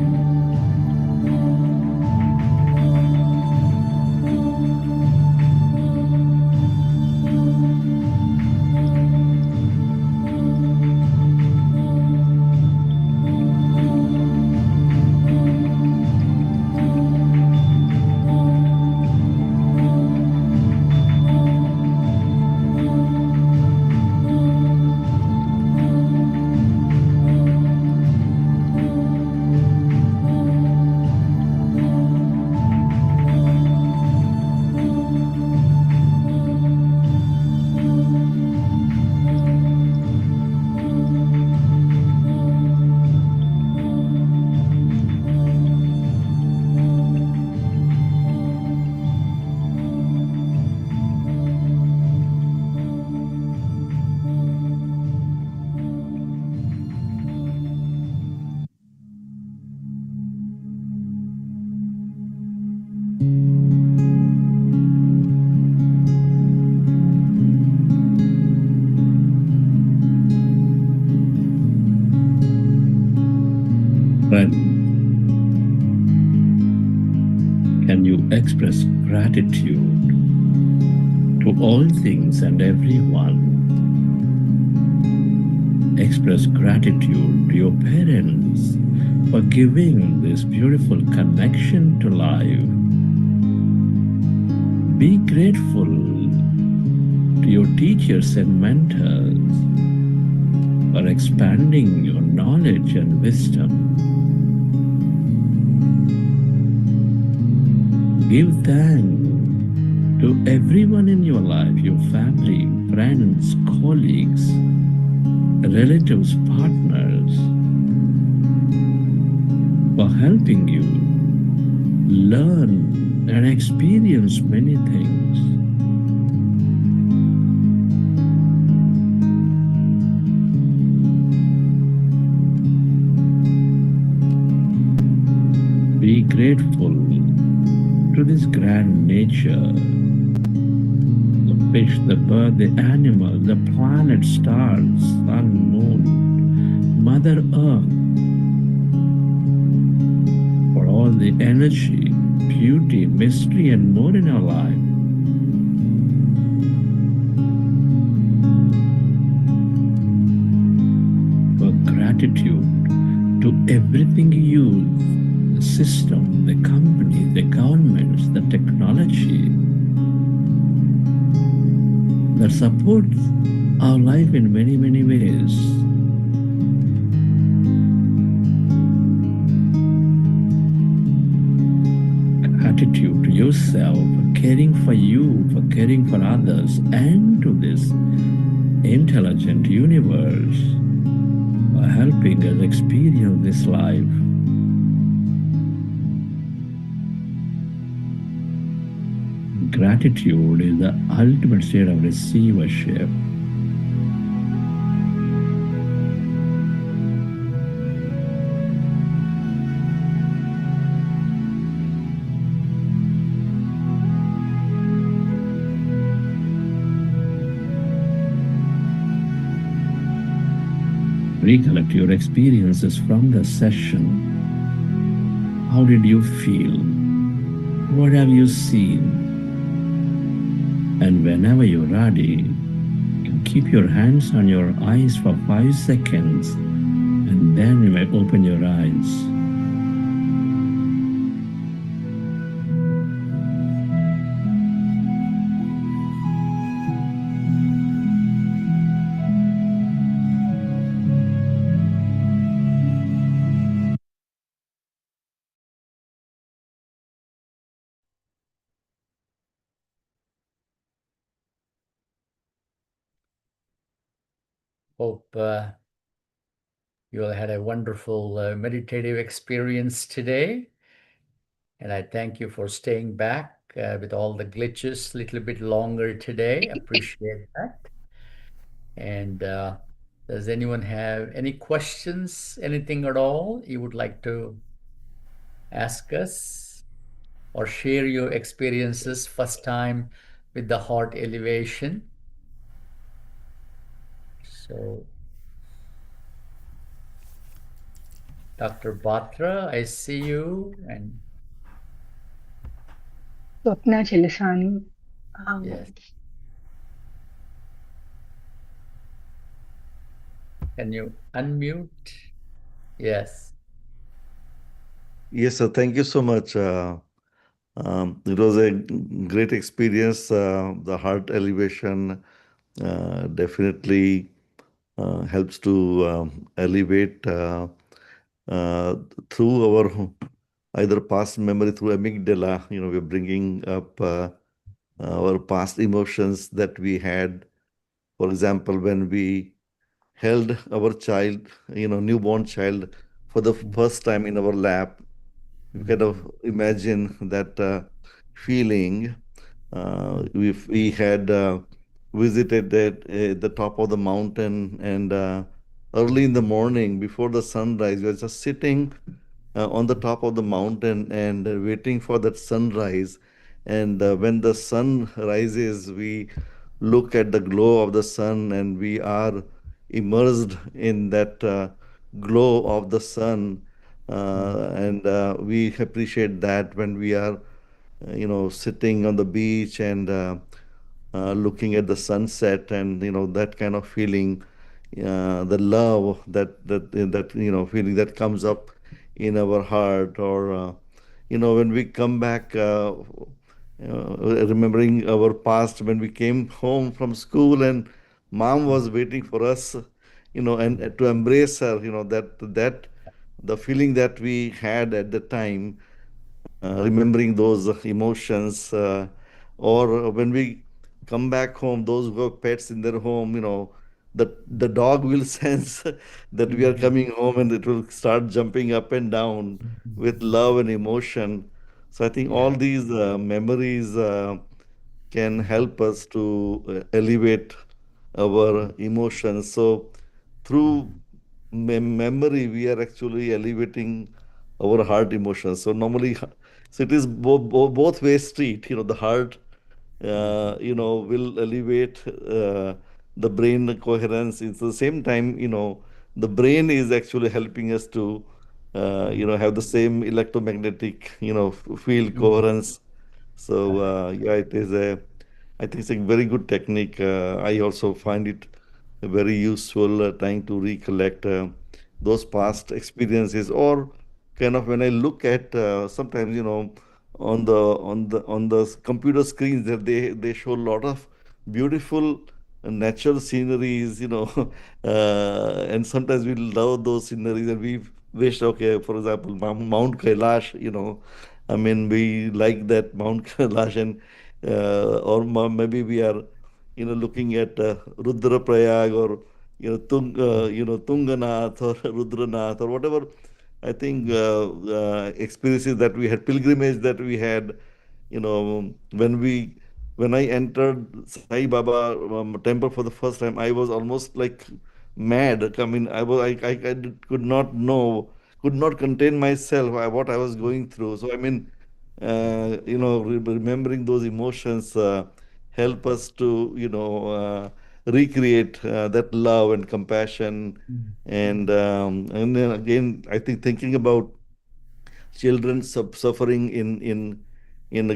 Friend, can you express gratitude to all things and everyone? Express gratitude to your parents for giving this beautiful connection to life. Be grateful to your teachers and mentors for expanding your knowledge and wisdom. Give thanks to everyone in your life, your family, friends, colleagues, relatives, partners, for helping you learn and experience many things. Be grateful to this grand nature, the fish, the bird, the animal, the planet, stars, sun, moon, Mother Earth, for all the energy, beauty, mystery, and more in our life. For gratitude to everything you use, the system, the company, the governments, the technology that supports our life in many, many ways. Gratitude to yourself for caring for you, for caring for others, and to this intelligent universe for helping us experience this life. Gratitude is the ultimate state of receivership. Recollect your experiences from the session. How did you feel? What have you seen? And whenever you're ready, you can keep your hands on your eyes for 5 seconds, and then you may open your eyes. Hope you all had a wonderful meditative experience today. And I thank you for staying back with all the glitches a little bit longer today. Appreciate that. And does anyone have any questions, anything at all you would like to ask us or share your experiences first time with the heart elevation? So, Dr. Batra, I see you. And Swapna Chelasani. yes, can you unmute? Yes. Yes, sir. Thank you so much. It was a great experience. The heart elevation definitely helps to elevate uh, through our either past memory through amygdala. We're bringing up our past emotions that we had. For example, when we held our child, newborn child, for the first time in our lap, you kind Mhm. of imagine that feeling. If we had visited the top of the mountain, and early in the morning before the sunrise, we were just sitting on the top of the mountain and waiting for that sunrise. And when the sun rises, we look at the glow of the sun and we are immersed in that glow of the sun. And we appreciate that when we are sitting on the beach and looking at the sunset, and that kind of feeling, the love that feeling that comes up in our heart. Or when we come back, remembering our past when we came home from school and mom was waiting for us, and to embrace her, that the feeling that we had at the time, remembering those emotions, or when we come back home, those who have pets in their home, the dog will sense that we are coming home, and it will start jumping up and down with love and emotion. So I think all Yeah. these memories can help us to elevate our emotions. So through memory, we are actually elevating our heart emotions. So normally, so it is both way street. The heart, will elevate the brain coherence. It's the same time, the brain is actually helping us to, have the same electromagnetic, field coherence. So Correct. yeah, I think it's a very good technique. I also find it very useful trying to recollect those past experiences, or kind of when I look at sometimes, on the computer screens that they show a lot of beautiful natural sceneries, and sometimes we love those sceneries and we wish, okay, for example, Mount Kailash, I mean, we like that Mount Kailash, and or maybe we are, looking at Rudraprayag, or Tunganath or Rudranath or whatever. I think experiences that we had, pilgrimage that we had, when I entered Sai Baba temple for the first time, I was almost like mad. I mean, could not know, could not contain myself, what I was going through. So I mean, remembering those emotions help us to, recreate that love and compassion. And then again, I think thinking about children suffering in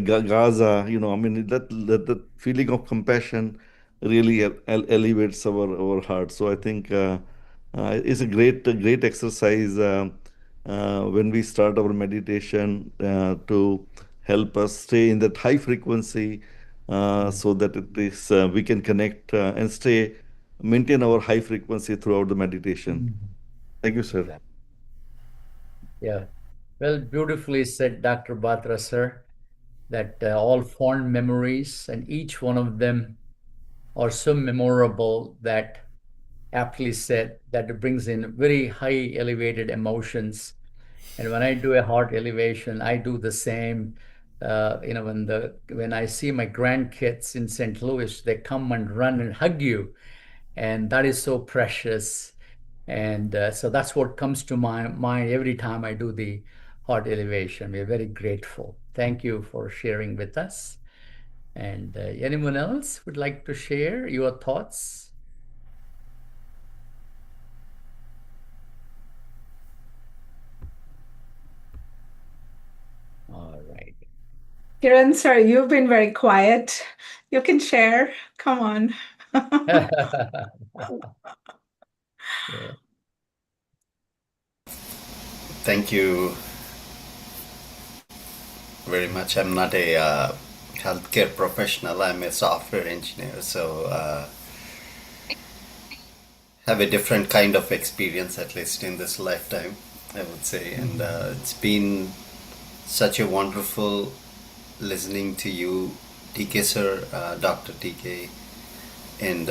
Gaza, I mean, that feeling of compassion really elevates our heart. So I think it's a great exercise when we start our meditation to help us stay in that high frequency, so that it is we can connect and maintain our high frequency throughout the meditation. Thank you, sir. Exactly. Yeah. Well, beautifully said, Dr. Batra, sir, that all fond memories and each one of them are so memorable that aptly said that it brings in very high elevated emotions. And when I do a heart elevation, I do the same. When I see my grandkids in St. Louis, they come and run and hug you, and that is so precious. And so that's what comes to my mind every time I do the heart elevation. We're very grateful. Thank you for sharing with us. And anyone else would like to share your thoughts? All right. Kiran, sir, you've been very quiet. You can share. Come on. Yeah. Thank you very much. I'm not a healthcare professional. I'm a software engineer, so have a different kind of experience, at least in this lifetime, I would say. And it's been such a wonderful listening to you, TK sir, Dr. TK, and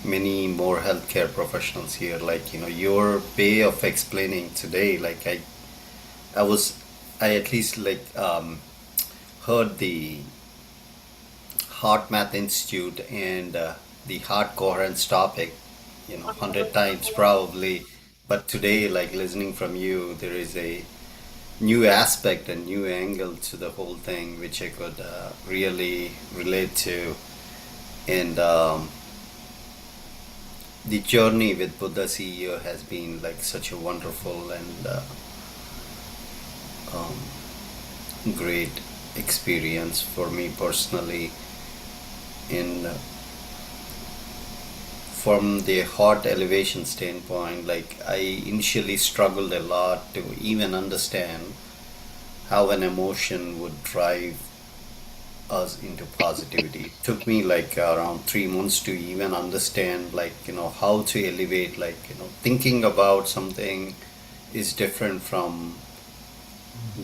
many more healthcare professionals here. Like, your way of explaining today, like I at least heard the Heart Math Institute and the heart coherence topic, 100 times probably. But today, like listening from you, there is a new aspect and new angle to the whole thing, which I could really relate to. And the journey with Buddha CEO has been like such a wonderful and great experience for me personally. And from the heart elevation standpoint, like I initially struggled a lot to even understand how an emotion would drive us into positivity. It took me like around 3 months to even understand, like, how to elevate, like, thinking about something is different from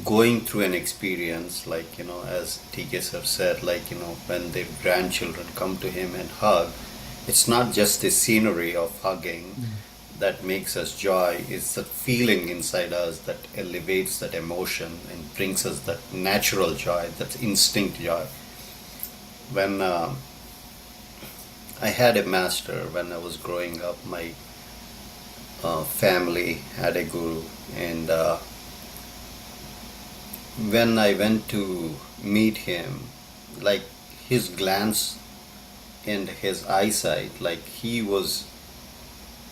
going through an experience, like, as TK sir said, like, when their grandchildren come to him and hug, it's not just the scenery of hugging that makes us joy, it's the feeling inside us that elevates that emotion and brings us that natural joy, that instinct joy. When I had a master when I was growing up, my family had a guru, and when I went to meet him, like his glance and his eyesight, like he was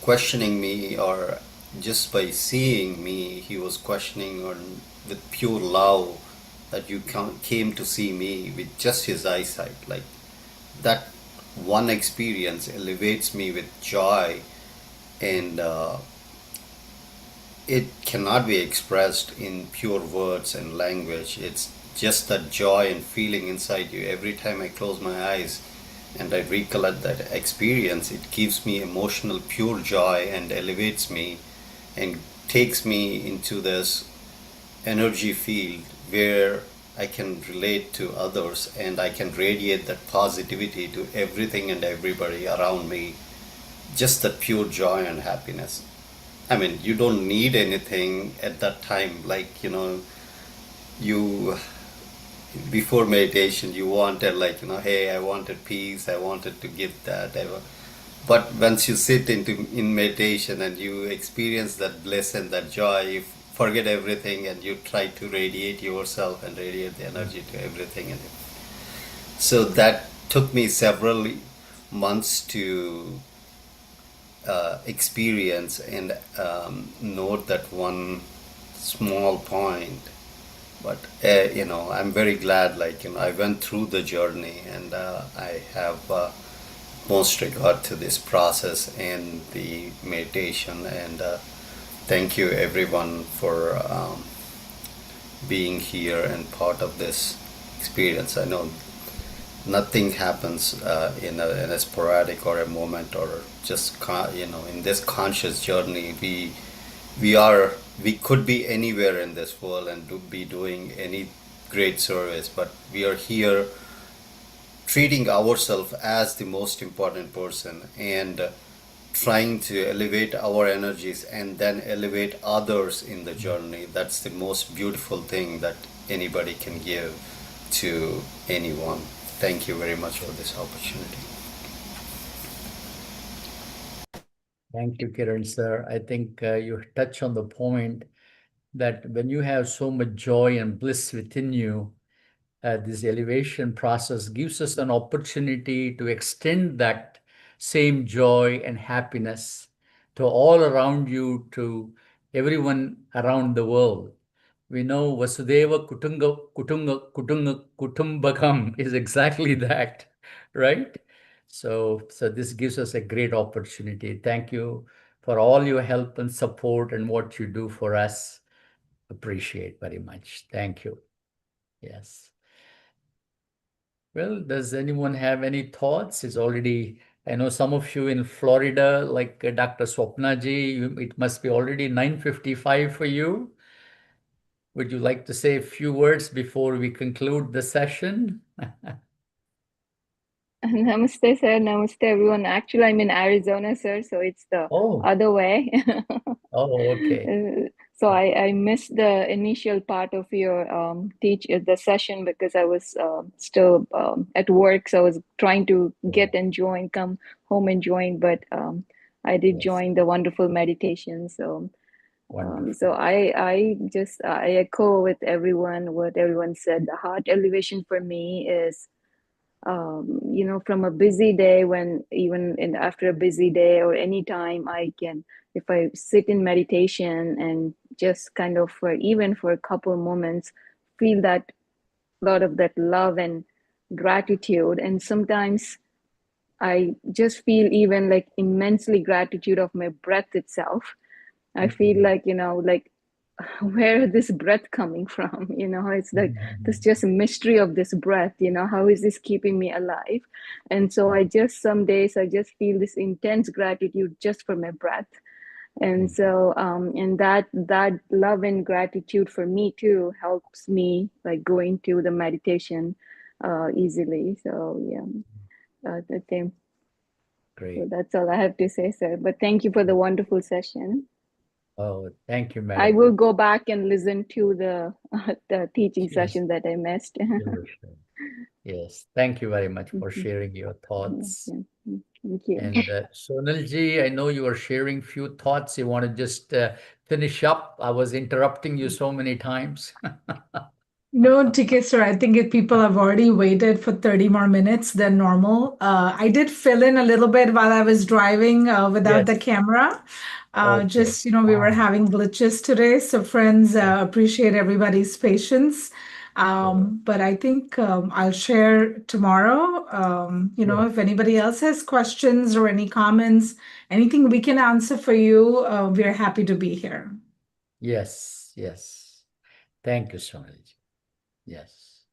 questioning me, or just by seeing me, he was questioning on with pure love that you came to see me with just his eyesight. Like that one experience elevates me with joy, and it cannot be expressed in pure words and language. It's just that joy and feeling inside you. Every time I close my eyes and I recollect that experience, it gives me emotional pure joy and elevates me and takes me into this energy field where I can relate to others and I can radiate that positivity to everything and everybody around me. Just that pure joy and happiness. I mean, you don't need anything at that time. Like, you before meditation, you wanted, like, hey, I wanted peace, I wanted to give that. But once you sit in meditation and you experience that bliss and that joy, you forget everything and you try to radiate yourself and radiate the energy to everything. And so that took me several months to experience and note that one small point. But I'm very glad, like, I went through the journey, and I have most regard to this process and the meditation. And thank you everyone for being here and part of this experience. I know nothing happens in a sporadic or a moment, or just in this conscious journey. We could be anywhere in this world and be doing any great service, but we are here treating ourselves as the most important person and trying to elevate our energies and then elevate others in the journey. That's the most beautiful thing that anybody can give to anyone. Thank you very much for this opportunity. Thank you, Kiran sir. I think you touch on the point that when you have so much joy and bliss within you, this elevation process gives us an opportunity to extend that same joy and happiness to all around you, to everyone around the world. We know Vasudeva Kutumbakam is exactly that, right? So this gives us a great opportunity. Thank you for all your help and support and what you do for us. Appreciate very much. Thank you. Yes. Well, does anyone have any thoughts? I know some of you in Florida, like Dr. Swapna ji, it must be already 9:55 for you. Would you like to say a few words before we conclude the session? Namaste, sir. Namaste, everyone. Actually, I'm in Arizona, sir, so it's the other way. Oh, okay. So I missed the initial part of your the session because I was still at work. So I was trying to get and join, come home and join, but I did join the wonderful meditation. So So I echo with everyone what everyone said. The heart elevation for me is, from a busy day, when after a busy day or any time I can, if I sit in meditation and just kind of even for a couple of moments, feel that lot of that love and gratitude. And sometimes I just feel even like immensely gratitude of my breath itself. I feel like, like, where is this breath coming from? It's like this just mystery of this breath, how is this keeping me alive? And so some days I just feel this intense gratitude just for my breath. And so, and that love and gratitude for me too helps me like go into the meditation easily. So yeah, the Great. So that's all I have to say, sir. But thank you for the wonderful session. Oh, thank you, madam. I will go back and listen to the teaching session that I missed. Sure. Yes, thank you very much for sharing your thoughts. Thank you. And Sonalji, I know you are sharing few thoughts. You want to just finish up? I was interrupting you so many times. No, TK, sir. I think if people have already waited for 30 more minutes than normal. I did fill in a little bit while I was driving without the camera. Just, we were having glitches today. So friends, appreciate everybody's patience. But I think I'll share tomorrow. If anybody else has questions or any comments, anything we can answer for you, we're happy to be here. Yes. Thank you, Sonalji. Yes.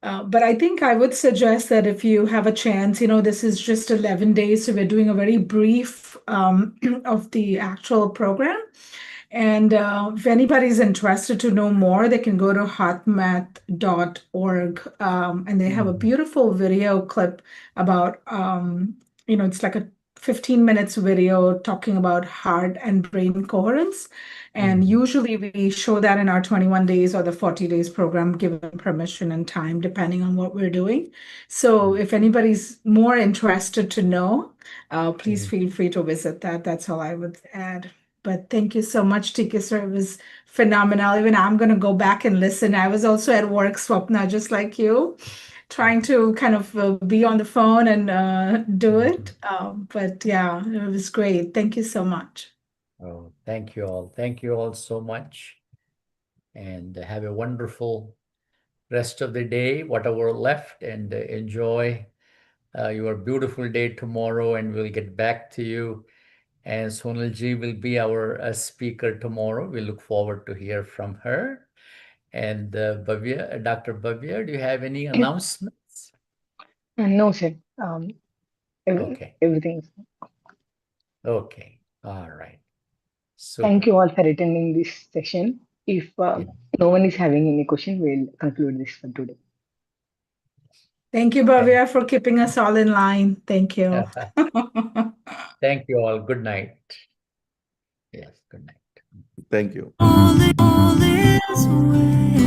But I think I would suggest that if you have a chance, this is just 11 days, so we're doing a very brief of the actual program. And if anybody's interested to know more, they can go to heartmath.org, and they have a beautiful video clip about, it's like a 15 minutes video talking about heart and brain coherence. And usually we show that in our 21 days or the 40 days program, given permission and time, depending on what we're doing. So if anybody's more interested to know, please feel free to visit that. That's all I would add. But thank you so much, TK sir. It was phenomenal. Even I'm going to go back and listen. I was also at work, Swapna, just like you, trying to kind of be on the phone and do it. But yeah, it was great. Thank you so much. Oh, thank you all. Thank you all so much. And have a wonderful rest of the day, whatever left, and enjoy your beautiful day tomorrow. And we'll get back to you. And Sonalji will be our speaker tomorrow. We look forward to hear from her. And Bhavya, Dr. Bhavya, do you have any announcements? No, sir. Okay. Everything. Okay. All right. Super. Thank you all for attending this session. If no one is having any question, we'll conclude this for today. Thank you, Bhavya, for keeping us all in line. Thank you. Thank you all. Good night. Yes, good night. Thank you. All is well.